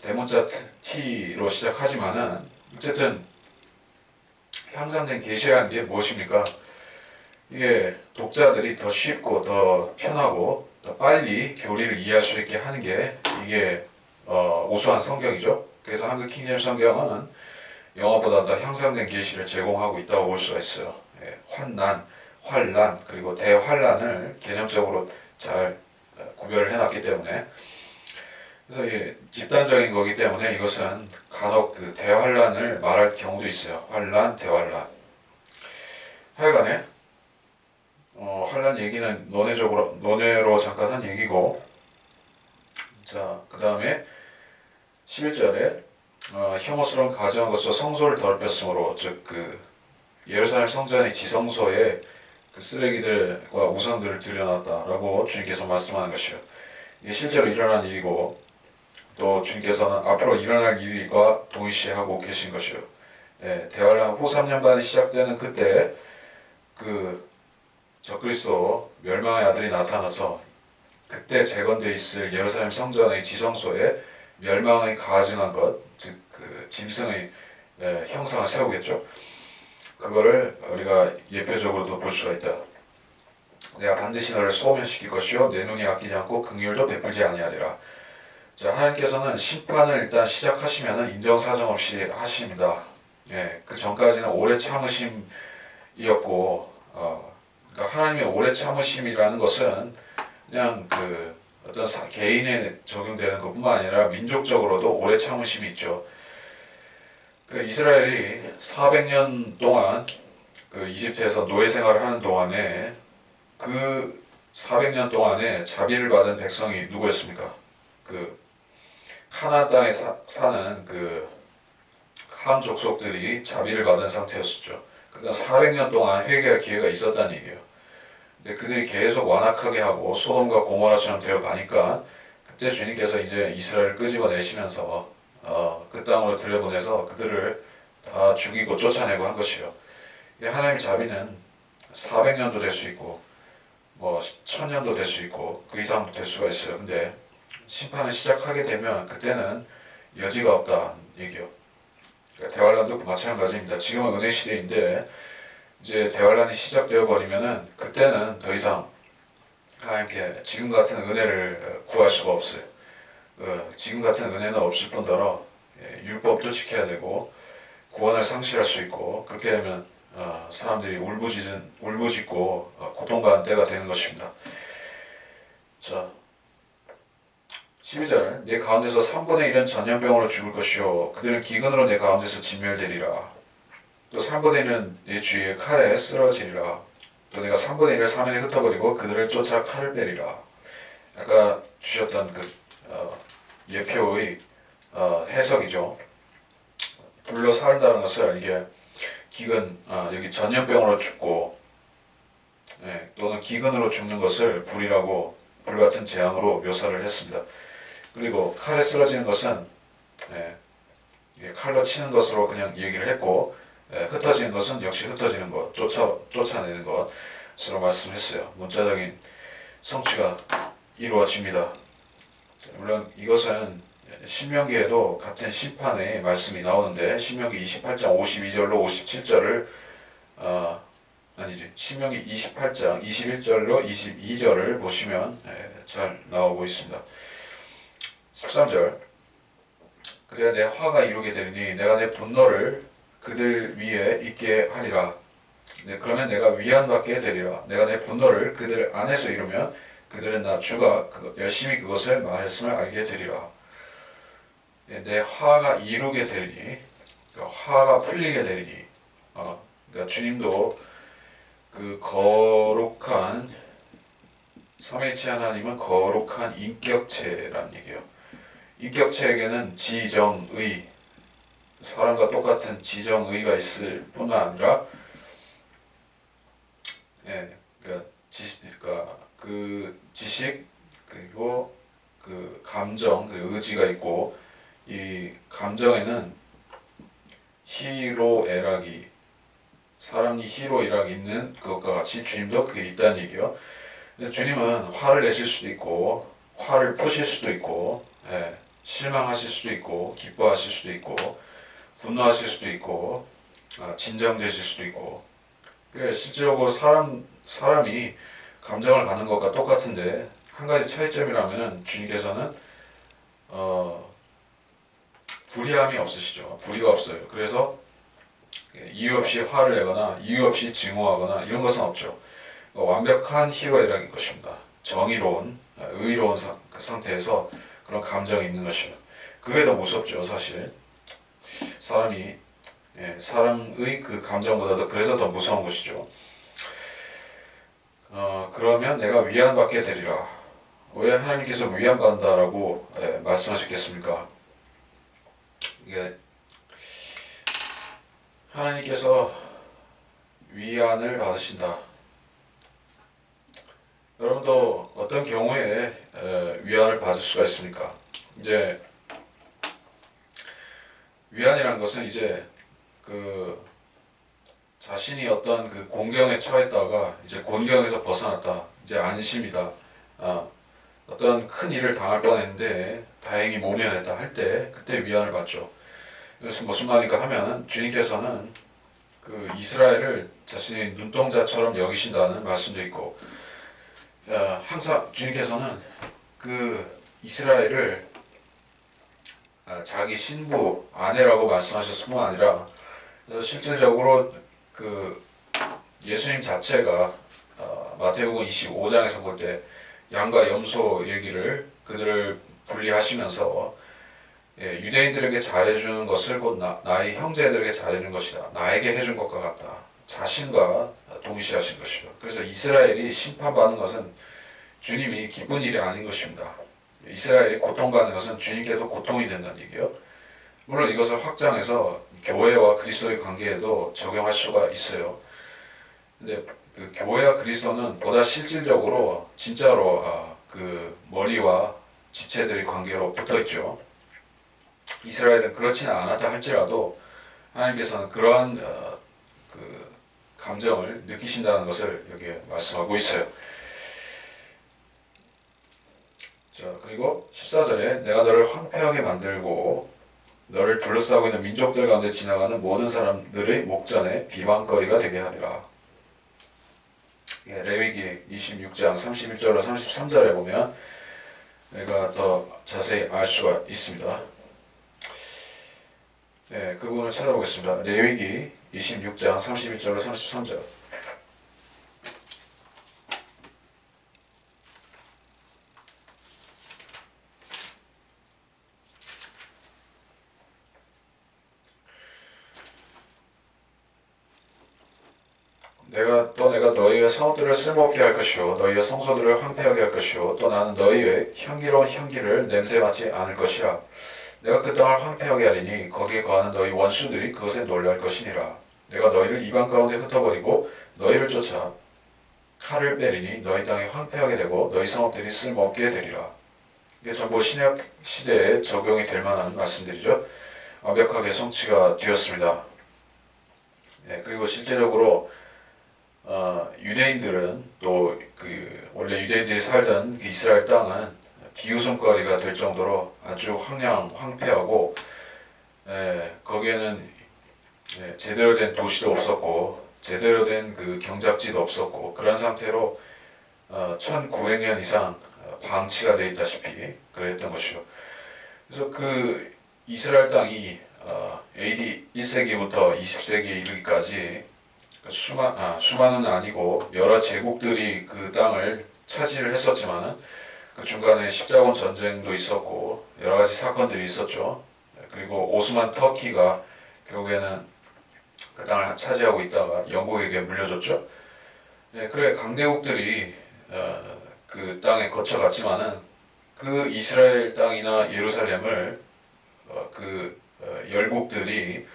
대문자 T로 시작하지만은 어쨌든 향상된 계시라는 게 무엇입니까? 이게 독자들이 더 쉽고 더 편하고 더 빨리 교리를 이해할 수 있게 하는 게 이게 우수한 성경이죠. 그래서 한글 킹제임스 성경은 영어보다 더 향상된 계시를 제공하고 있다고 볼 수가 있어요. 환난, 환란 그리고 대환란을 개념적으로 잘 구별을 해놨기 때문에 그래서 이게 집단적인 거기 때문에 이것은 간혹 그 대환란을 말할 경우도 있어요. 환란, 대환란. 하여간에 환란 얘기는 논외로 잠깐 한 얘기고, 자, 그 다음에 11절에 혐오스러운 가증한 것으로 성소를 더럽혔으므로 즉 그 예루살렘 성전의 지성소에 그 쓰레기들과 우상들을 들여놨다라고 주님께서 말씀하는 것이요. 이게 실제로 일어난 일이고 또 주님께서는 앞으로 일어날 일과 동일시하고 계신 것이요. 대환란 후 3년반이 시작되는 그때 그 적그리스도 멸망의 아들이 나타나서 그때 재건되어 있을 예루살렘 성전의 지성소에 멸망을 가증한 것, 즉 그 짐승의 형상을 세우겠죠. 그거를 우리가 예표적으로도 볼 수가 있다. 내가 반드시 너를 소멸시킬 것이요 내 눈이 아끼지 않고 긍휼도 베풀지 아니하리라. 자, 하나님께서는 심판을 일단 시작하시면은 인정사정 없이 하십니다. 그 전까지는 오래 참으심이었고, 그러니까 하나님의 오래 참으심이라는 것은 그냥 그 어떤 개인에 적용되는 것뿐만 아니라 민족적으로도 오래 참으심이 있죠. 그 이스라엘이 400년 동안 그 이집트에서 노예 생활을 하는 동안에 그 400년 동안에 자비를 받은 백성이 누구였습니까? 그 카나안 땅에 사는 그 함 족속들이 자비를 받은 상태였었죠. 그러니까 400년 동안 회개할 기회가 있었다는 얘기예요. 근데 그들이 계속 완악하게 하고 소돔과 고모라처럼 되어 가니까 그때 주님께서 이제 이스라엘을 끄집어내시면서 그 땅으로 들여보내서 그들을 다 죽이고 쫓아내고 한 것이요. 하나님의 자비는 400년도 될 수 있고 뭐 1000년도 될 수 있고 그 이상도 될 수가 있어요. 근데 심판을 시작하게 되면 그때는 여지가 없다는 얘기요. 그러니까 대환란도 마찬가지입니다. 지금은 은혜 시대인데 이제 대환란이 시작되어 버리면은 그때는 더 이상 하나님께 지금 같은 은혜를 구할 수가 없어요. 지금 같은 은혜는 없을 뿐더러 율법도 지켜야 되고 구원을 상실할 수 있고 그렇게 되면 사람들이 울부짖고 고통받는 때가 되는 것입니다. 자, 12절 내 가운데서 3분의 1은 전염병으로 죽을 것이요 그들은 기근으로 내 가운데서 진멸되리라. 또 3분의 1은 내 주위에 칼에 쓰러지리라. 또 내가 3분의 1을 사면에 흩어버리고 그들을 쫓아 칼을 빼리라. 아까 주셨던 그 예표의 해석이죠. 불로 사른다는 것을 이게 기근, 여기 전염병으로 죽고 또는 기근으로 죽는 것을 불이라고 불같은 재앙으로 묘사를 했습니다. 그리고 칼에 쓰러지는 것은 칼로 치는 것으로 그냥 얘기를 했고 흩어지는 것은 역시 흩어지는 것, 쫓아내는 것으로 말씀했어요. 문자적인 성취가 이루어집니다. 물론 이것은 신명기에도 같은 심판의 말씀이 나오는데 신명기 28장 52절로 57절을 신명기 28장 21절로 22절을 보시면 잘 나오고 있습니다. 13절 그래야 내 화가 이루게 되리니 내가 내 분노를 그들 위에 있게 하리라. 그러면 내가 위안받게 되리라. 내가 내 분노를 그들 안에서 이루면 그들은 나 주가 열심히 그것을 말했음을 알게 되리라. 내 화가 이루게 되리니 화가 풀리게 되리니 그러니까 주님도 그 거룩한 삼위일체 하나님은 거룩한 인격체라는 얘기예요. 인격체에게는 지정의 사람과 똑같은 지정의가 있을 뿐만 아니라 그러니까 그 지식 그리고 그 감정 그 의지가 있고 이 감정에는 희로애락이 사람이 희로애락이 있는 그것과 같이 주님도 그게 있다는 얘기요. 근데 주님은 화를 내실 수도 있고 화를 푸실 수도 있고 실망하실 수도 있고 기뻐하실 수도 있고 분노하실 수도 있고 진정되실 수도 있고 실제로 사람이 감정을 갖는 것과 똑같은데 한 가지 차이점이라면 주님께서는 불의함이 없으시죠. 불의가 없어요. 그래서 이유 없이 화를 내거나 이유 없이 증오하거나 이런 것은 없죠. 완벽한 희로애락인 것입니다. 정의로운 의로운 상태에서 그런 감정이 있는 것입니다. 그게 더 무섭죠. 사실 사람의 그 감정보다도 그래서 더 무서운 것이죠. 그러면 내가 위안받게 되리라. 왜 하나님께서 위안받는다라고 말씀하셨겠습니까? 이게 하나님께서 위안을 받으신다. 여러분도 어떤 경우에 위안을 받을 수가 있습니까? 이제 위안이라는 것은 이제 그 자신이 어떤 그 곤경에 처했다가 이제 곤경에서 벗어났다. 이제 안심이다. 어떤 큰 일을 당할 뻔했는데 다행히 모면했다 할 때 그때 위안을 받죠. 그래서 무슨 말인가 하면 주님께서는 그 이스라엘을 자신의 눈동자처럼 여기신다는 말씀도 있고 항상 주님께서는 그 이스라엘을 자기 신부 아내라고 말씀하셨을 뿐 아니라 그래서 실질적으로 그 예수님 자체가 마태복음 25장에서 볼 때 양과 염소 얘기를 그들을 분리하시면서 유대인들에게 잘해주는 것을 곧 나의 형제들에게 잘해준 것이다. 나에게 해준 것과 같다. 자신과 동시하신 것이죠. 그래서 이스라엘이 심판받는 것은 주님이 기쁜 일이 아닌 것입니다. 이스라엘이 고통받는 것은 주님께도 고통이 된다는 얘기예요. 물론 이것을 확장해서 교회와 그리스도의 관계에도 적용할 수가 있어요. 근데 그 교회와 그리스도는 보다 실질적으로 진짜로 그 머리와 지체들의 관계로 붙어 있죠. 이스라엘은 그렇지는 않았다 할지라도 하나님께서는 그러한 그 감정을 느끼신다는 것을 여기 말씀하고 있어요. 자, 그리고 14절에 내가 너를 황폐하게 만들고 너를 둘러싸고 있는 민족들 가운데 지나가는 모든 사람들의 목전에 비방거리가 되게 하리라. 레위기 26장 31절로 33절에 보면 내가 더 자세히 알 수가 있습니다. 그 부분을 찾아보겠습니다. 레위기 26장 31절로 33절. 내가 너희의 성읍들을 쓸모없게 할 것이요 너희의 성소들을 황폐하게 할 것이요 또 나는 너희의 향기로운 향기를 냄새맡지 않을 것이라. 내가 그 땅을 황폐하게 하리니 거기에 거하는 너희 원수들이 그것에 놀랄 것이니라. 내가 너희를 이방 가운데 흩어버리고 너희를 쫓아 칼을 빼리니 너희 땅이 황폐하게 되고 너희 성읍들이 쓸모없게 되리라. 이게 전부 신약 시대에 적용이 될 만한 말씀들이죠. 완벽하게 성취가 되었습니다. 그리고 실제적으로 유대인들은 또 그 원래 유대인들이 살던 그 이스라엘 땅은 기우성거리가 될 정도로 아주 황폐하고 거기에는 제대로 된 도시도 없었고 제대로 된 그 경작지도 없었고 그런 상태로 1900년 이상 방치가 되어 있다시피 그랬던 것이요. 그래서 그 이스라엘 땅이 AD 1세기부터 20세기에 이르기까지 수만은 아니고 여러 제국들이 그 땅을 차지를 했었지만은 그 중간에 십자군 전쟁도 있었고 여러 가지 사건들이 있었죠. 그리고 오스만 터키가 결국에는 그 땅을 차지하고 있다가 영국에게 물려줬죠. 그래 강대국들이 그 땅에 거쳐갔지만은 그 이스라엘 땅이나 예루살렘을 열국들이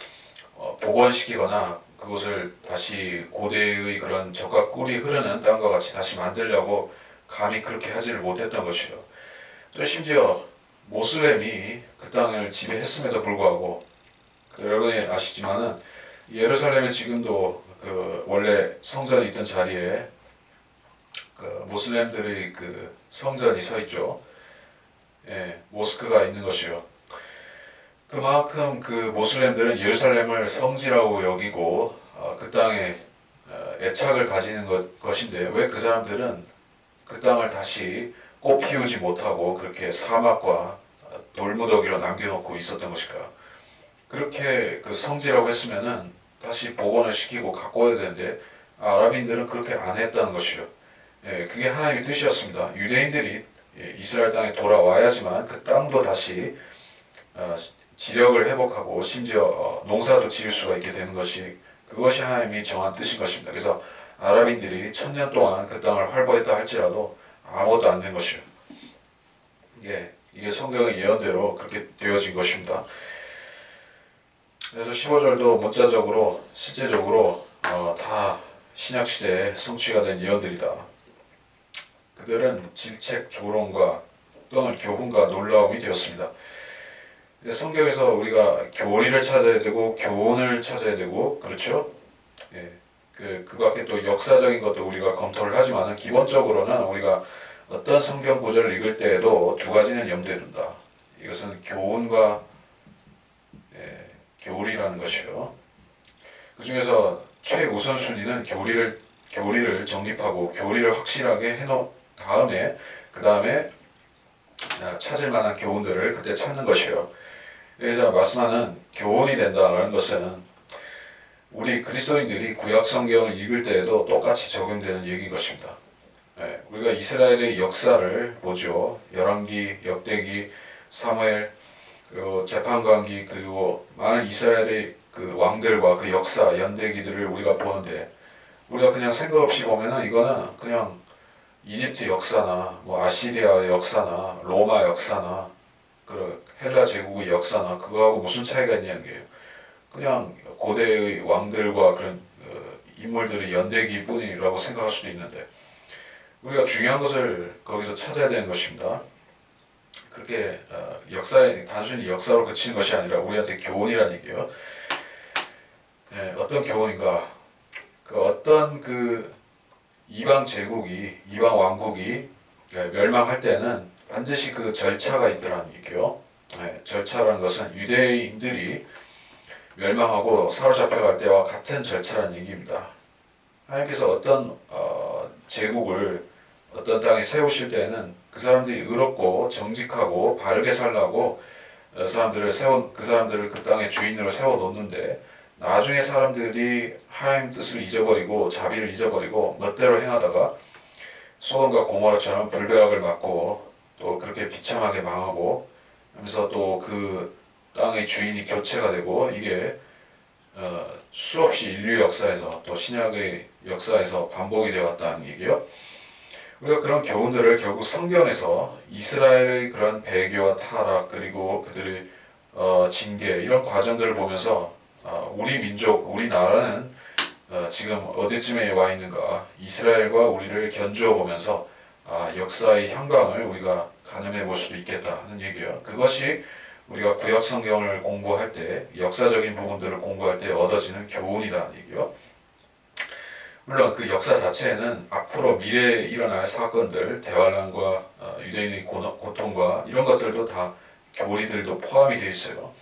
복원시키거나 그곳을 다시 고대의 그런 적과 꿀이 흐르는 땅과 같이 다시 만들려고 감히 그렇게 하지를 못했던 것이요. 또 심지어 모슬렘이 그 땅을 지배했음에도 불구하고 여러분이 아시지만은 예루살렘에 지금도 그 원래 성전이 있던 자리에 그 모슬렘들의 그 성전이 서 있죠. 모스크가 있는 것이요. 그만큼 그 모슬렘들은 예루살렘을 성지라고 여기고 그 땅에 애착을 가지는 것인데 왜 그 사람들은 그 땅을 다시 꽃 피우지 못하고 그렇게 사막과 돌무더기로 남겨놓고 있었던 것일까요? 그렇게 그 성지라고 했으면은 다시 복원을 시키고 가꿔야 되는데 아랍인들은 그렇게 안 했다는 것이요. 그게 하나님의 뜻이었습니다. 유대인들이 이스라엘 땅에 돌아와야지만 그 땅도 다시 지력을 회복하고 심지어 농사도 지을 수가 있게 되는 것이 그것이 하나님이 정한 뜻인 것입니다. 그래서 아랍인들이 1000년 동안 그 땅을 활보했다 할지라도 아무것도 안 된 것이요. 이게 성경의 예언대로 그렇게 되어진 것입니다. 그래서 15절도 문자적으로 실제적으로 다 신약시대에 성취가 된 예언들이다. 그들은 질책, 조롱과 또는 교훈과 놀라움이 되었습니다. 성경에서 우리가 교리를 찾아야 되고 교훈을 찾아야 되고 그렇죠? 예. 그 밖에 또 역사적인 것도 우리가 검토를 하지만은 기본적으로는 우리가 어떤 성경 구절을 읽을 때에도 두 가지는 염두에 둔다. 이것은 교훈과 교리라는 것이요. 그 중에서 최우선 순위는 교리를 정립하고 교리를 확실하게 해놓은 다음에 그 다음에 찾을 만한 교훈들을 그때 찾는 것이에요. 여기서 말씀하는 교훈이 된다는 것은 우리 그리스도인들이 구약 성경을 읽을 때에도 똑같이 적용되는 얘기인 것입니다. 우리가 이스라엘의 역사를 보죠. 열왕기, 역대기, 사무엘, 그리고 재판관기, 그리고 많은 이스라엘의 그 왕들과 그 역사, 연대기들을 우리가 보는데 우리가 그냥 생각 없이 보면은 이거는 그냥 이집트 역사나 뭐 아시리아의 역사나 로마 역사나 그 헬라 제국의 역사나 그거하고 무슨 차이가 있냐는 게요. 그냥 고대의 왕들과 그런 인물들의 연대기일 뿐이라고 생각할 수도 있는데 우리가 중요한 것을 거기서 찾아야 되는 것입니다. 그렇게 단순히 역사로 그치는 것이 아니라 우리한테 교훈이라는 얘기예요. 어떤 교훈인가? 어떤 이방 제국이, 이방 왕국이 멸망할 때는 반드시 그 절차가 있더라는 얘기예요. 절차라는 것은 유대인들이 멸망하고 사로잡혀갈 때와 같은 절차라는 얘기입니다. 하나님께서 어떤 제국을 어떤 땅에 세우실 때는 그 사람들이 의롭고 정직하고 바르게 살라고 그 사람들을 그 땅의 주인으로 세워놓는데 나중에 사람들이 하나님 뜻을 잊어버리고 자비를 잊어버리고 멋대로 행하다가 소돔과 고모라처럼 불벼락을 맞고 또 그렇게 비참하게 망하고 하면서 또 그 땅의 주인이 교체가 되고 이게 수없이 인류 역사에서 또 신약의 역사에서 반복이 되어 왔다는 얘기예요. 우리가 그런 교훈들을 결국 성경에서 이스라엘의 그런 배교와 타락 그리고 그들의 징계 이런 과정들을 보면서 우리 민족, 우리나라는 지금 어디쯤에 와 있는가 이스라엘과 우리를 견주어 보면서 역사의 향방을 우리가 가늠해 볼 수도 있겠다는 얘기예요. 그것이 우리가 구약 성경을 공부할 때 역사적인 부분들을 공부할 때 얻어지는 교훈이라는 얘기예요. 물론 그 역사 자체에는 앞으로 미래에 일어날 사건들, 대환란과 유대인의 고통과 이런 것들도 다 교리들도 포함이 되어 있어요.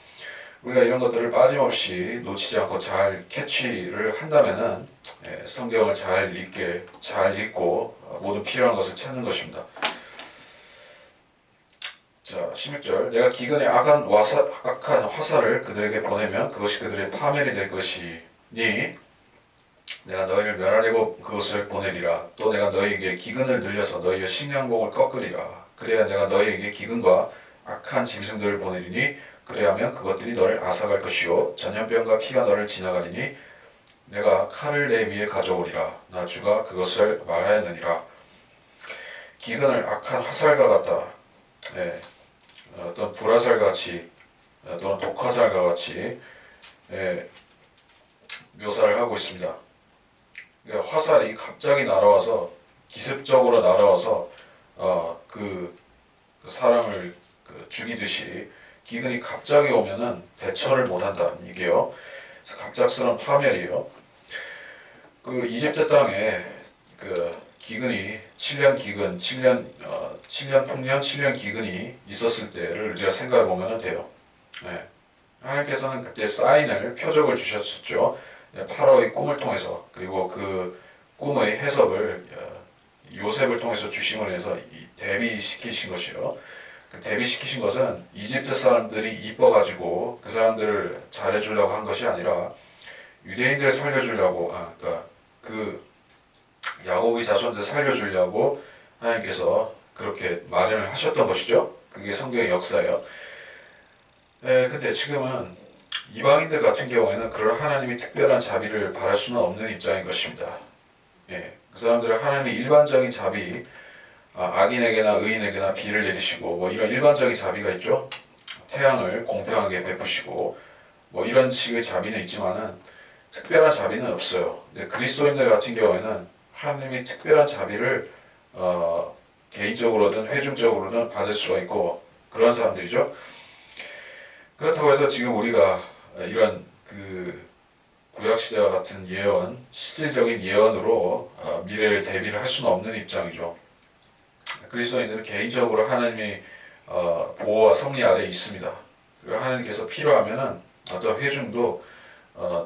우리가 이런 것들을 빠짐없이 놓치지 않고 잘 캐치를 한다면은 성경을 잘 읽고 모든 필요한 것을 찾는 것입니다. 자, 16절 내가 기근에 악한 화살을 그들에게 보내면 그것이 그들의 파멸이 될 것이니 내가 너희를 멸하려고 그것을 보내리라. 또 내가 너희에게 기근을 늘려서 너희의 식량봉을 꺾으리라. 그래야 내가 너희에게 기근과 악한 짐승들을 보내리니 그래야면 그것들이 너를 앗아갈 것이요 전염병과 피가 너를 지나가리니 내가 칼을 내 위에 가져오리라. 나 주가 그것을 말하였느니라. 기근을 악한 화살과 같다. 어떤 불화살같이 또는 독화살과 같이 묘사를 하고 있습니다. 화살이 갑자기 날아와서 기습적으로 날아와서 그 사람을 죽이듯이 기근이 갑자기 오면은 대처를 못한다는 얘기예요. 그래서 갑작스러운 파멸이에요. 그 이집트 땅에 그 기근이 7년 기근, 7년 풍년, 7년 기근이 있었을 때를 우리가 생각해 보면 돼요. 하나님께서는 그때 표적을 주셨었죠. 파라오의 꿈을 통해서 그리고 그 꿈의 해석을 요셉을 통해서 주심을 해서 대비시키신 것이요. 그 대비시키신 것은 이집트 사람들이 이뻐가지고 그 사람들을 잘해주려고 한 것이 아니라 유대인들을 살려주려고 그러니까 그 야곱의 자손들 살려주려고 하나님께서 그렇게 마련을 하셨던 것이죠. 그게 성경의 역사예요. 근데 지금은 이방인들 같은 경우에는 그런 하나님이 특별한 자비를 바랄 수는 없는 입장인 것입니다. 그 사람들은 하나님의 일반적인 자비, 악인에게나 의인에게나 비를 내리시고 뭐 이런 일반적인 자비가 있죠. 태양을 공평하게 베푸시고 뭐 이런 식의 자비는 있지만은 특별한 자비는 없어요. 근데 그리스도인들 같은 경우에는 하나님이 특별한 자비를 개인적으로든 회중적으로든 받을 수가 있고 그런 사람들이죠. 그렇다고 해서 지금 우리가 이런 그 구약 시대와 같은 예언, 실질적인 예언으로 미래를 대비를 할 수는 없는 입장이죠. 그리스도인들은 개인적으로 하나님의 보호와 섭리 아래에 있습니다. 그리고 하나님께서 필요하면은 어떤 회중도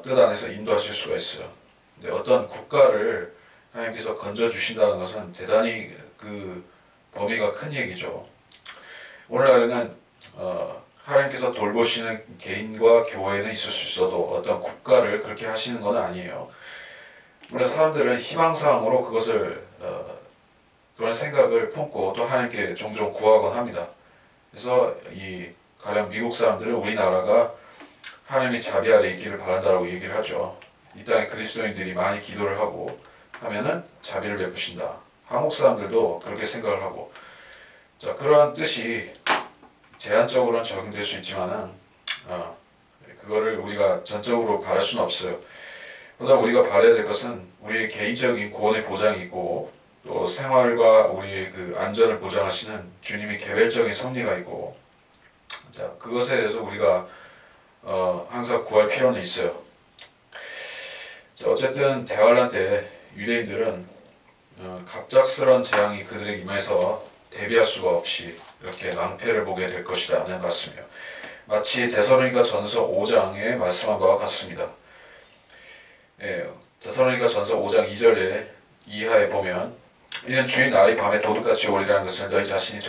뜻 안에서 인도하실 수가 있어요. 근데 어떤 국가를 하나님께서 건져 주신다는 것은 대단히 그 범위가 큰 얘기죠. 오늘날에는 하나님께서 돌보시는 개인과 교회는 있을 수 있어도 어떤 국가를 그렇게 하시는 건 아니에요. 물론 사람들은 희망사항으로 그런 생각을 품고 또 하나님께 종종 구하곤 합니다. 그래서 가령 미국 사람들은 우리나라가 하나님의 자비 아래 있기를 바란다라고 얘기를 하죠. 이 땅에 그리스도인들이 많이 기도를 하고 하면은 자비를 베푸신다. 한국 사람들도 그렇게 생각을 하고, 자, 그러한 뜻이 제한적으로는 적용될 수 있지만은 그거를 우리가 전적으로 바랄 수는 없어요. 보다 우리가 바라야 될 것은 우리의 개인적인 구원의 보장이 있고 또 생활과 우리의 그 안전을 보장하시는 주님의 개별적인 섭리가 있고, 자, 그것에 대해서 우리가 항상 구할 필요는 있어요. 자, 어쨌든 대환란 때 유대인들은 갑작스런 재앙이 그들에게 임해서 대비할 수가 없이 이렇게 낭패를 보게 될 것이라는 말씀이에요. 마치 데살로니가 전서 5장에 말씀한 바와 같습니다. 데살로니가 전서 5장 2절에 이하에 보면 이는 주의 날이 밤에 도둑같이 오리라는 것을 너희 자신이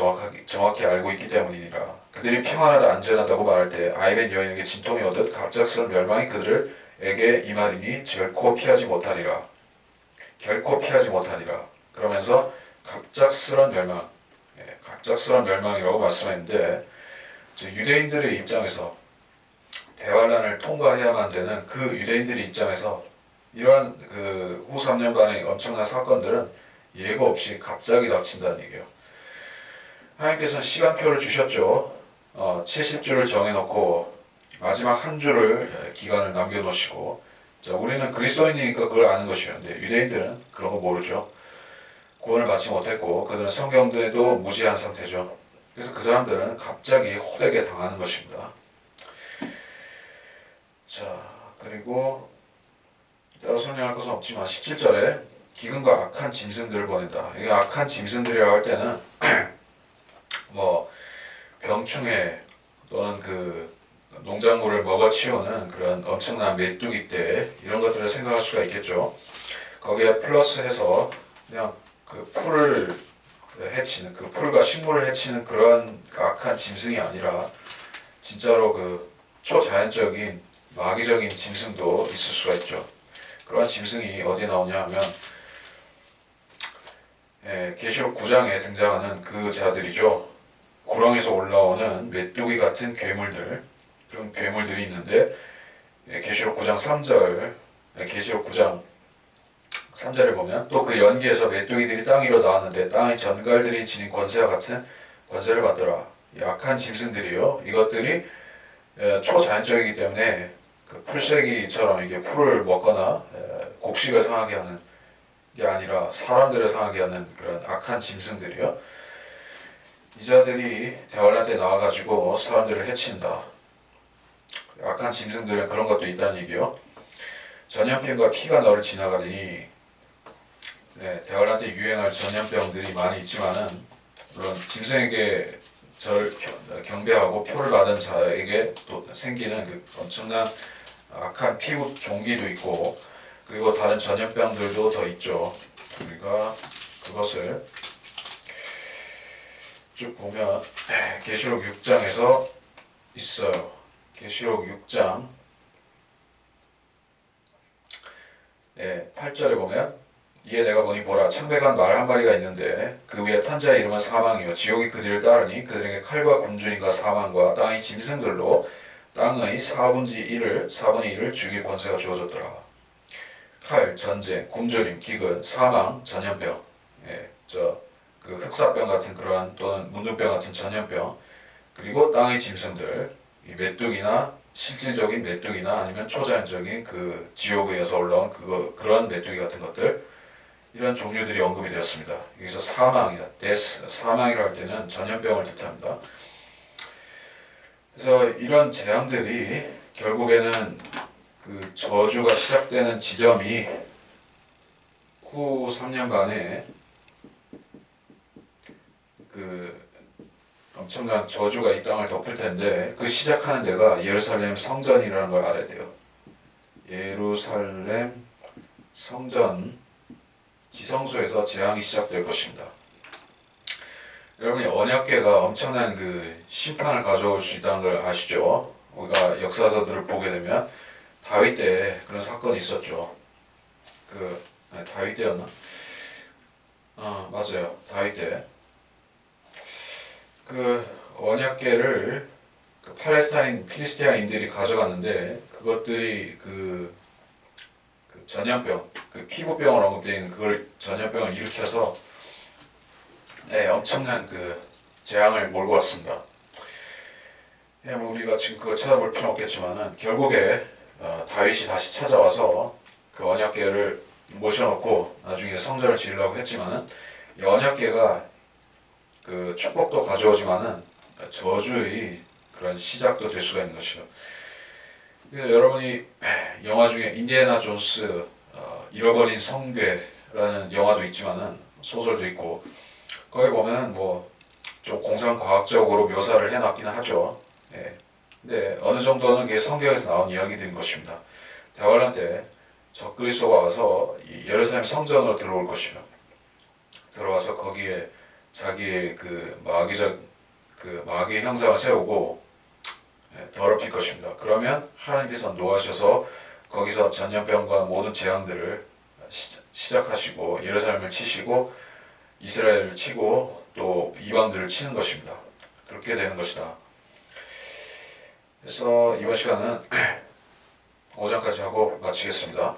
정확히 알고 있기 때문이니라. 그들이 평안하다 안전하다고 말할 때 아이벤 여인에게 진통이 오듯 갑작스런 멸망이 그들에게 임하리니 결코 피하지 못하리라. 결코 피하지 못하리라. 그러면서 갑작스런 멸망이라고 말씀했는데, 유대인들의 입장에서 대환란을 통과해야만 되는 그 유대인들의 입장에서 이러한 그 후 3년간의 엄청난 사건들은 예고 없이 갑자기 닥친다는 얘기예요. 하나님께서는 시간표를 주셨죠. 70주를 정해놓고 마지막 한 주를 기간을 남겨놓으시고, 자, 우리는 그리스도인이니까 그걸 아는 것이었는데 유대인들은 그런 거 모르죠. 구원을 받지 못했고 그들은 성경들에도 무지한 상태죠. 그래서 그 사람들은 갑자기 호되게 당하는 것입니다. 자, 그리고 따로 설명할 것은 없지만 17절에 기근과 악한 짐승들을 보낸다. 이게 악한 짐승들이라고 할 때는 뭐 병충해 또는 그 농작물을 먹어치우는 그런 엄청난 메뚜기 떼 이런 것들을 생각할 수가 있겠죠. 거기에 플러스해서 그냥 그 풀을 해치는, 그 풀과 식물을 해치는 그런 악한 짐승이 아니라 진짜로 그 초자연적인 마귀적인 짐승도 있을 수가 있죠. 그러한 짐승이 어디에 나오냐 하면 계시록 9장에 등장하는 그 자들이죠. 구렁에서 올라오는 메뚜기 같은 괴물들, 그런 괴물들이 있는데 계시록 9장 3절, 계시록 9장 3절을 보면 또 그 연기에서 메뚜기들이 땅 위로 나왔는데 땅의 전갈들이 지닌 권세와 같은 권세를 받더라. 약한 짐승들이요. 이것들이 초자연적이기 때문에 그 풀떼기처럼 이게 풀을 먹거나 곡식을 상하게 하는 게 아니라 사람들을 상하게 하는 그런 악한 짐승들이요. 이 자들이 대환란 때 나와가지고 사람들을 해친다. 악한 짐승들은 그런 것도 있다는 얘기요. 전염병과 피가 너를 지나가니, 대환란 때 유행할 전염병들이 많이 있지만은 물론 짐승에게 저를 경배하고 표를 받은 자에게 또 생기는 그 엄청난 악한 피부 종기도 있고 그리고 다른 전염병들도 더 있죠. 우리가 그것을 쭉 보면 계시록 6장에서 있어요. 계시록 6장 8절에 보면 이에 내가 보니 보라 창백한 말 한 마리가 있는데 그 위에 탄 자의 이름은 사망이요 지옥이 그들을 따르니 그들에게 칼과 굶주림과 사망과 땅의 짐승들로 땅의 4분의 1을 죽일 권세가 주어졌더라. 칼, 전쟁, 굶주림, 기근, 사망, 전염병, 그 흑사병 같은 그러한 또는 문둥병 같은 전염병, 그리고 땅의 짐승들, 이 메뚜기나 실질적인 메뚜기나 아니면 초자연적인 그 지옥에서 올라온 그런 메뚜기 같은 것들, 이런 종류들이 언급이 되었습니다. 여기서 사망이라 할 때는 전염병을 뜻합니다. 그래서 이런 재앙들이 결국에는 그 저주가 시작되는 지점이 후 3년간에 그 엄청난 저주가 이 땅을 덮을 텐데 그 시작하는 데가 예루살렘 성전이라는 걸 알아야 돼요. 예루살렘 성전 지성소에서 재앙이 시작될 것입니다. 여러분이 언약궤가 엄청난 그 심판을 가져올 수 있다는 걸 아시죠? 우리가 역사서들을 보게 되면 다윗 때 그런 사건이 있었죠. 다윗 때였나? 맞아요. 다윗 때. 그 언약궤를 그 팔레스타인 필리스티아인들이 가져갔는데 그것들이 그 전염병, 그 피부병을 언급된 그걸 전염병을 일으켜서 엄청난 그 재앙을 몰고 왔습니다. 뭐 우리가 지금 그거 찾아볼 필요는 없겠지만은 결국에 다윗이 다시 찾아와서 그 언약궤를 모셔놓고 나중에 성전을 지으려고 했지만은 이 언약궤가 그 축복도 가져오지만은 저주의 그런 시작도 될 수가 있는 것이죠. 여러분이 영화 중에 인디애나 존스 잃어버린 성궤라는 영화도 있지만은 소설도 있고 거기 보면 뭐 좀 공상과학적으로 묘사를 해놨기는 하죠. 근데 어느 정도는 그게 성경에서 나온 이야기들인 것입니다. 대환란 때 적그리스도가 와서 이 예루살렘 성전으로 들어올 것이며 들어와서 거기에 자기의 그 마귀의 형상을 세우고 더럽힐 것입니다. 그러면 하나님께서 노하셔서 거기서 전염병과 모든 재앙들을 시작하시고 예루살렘을 치시고 이스라엘을 치고 또 이방들을 치는 것입니다. 그렇게 되는 것이다. 그래서 이번 시간은 5장까지 하고 마치겠습니다.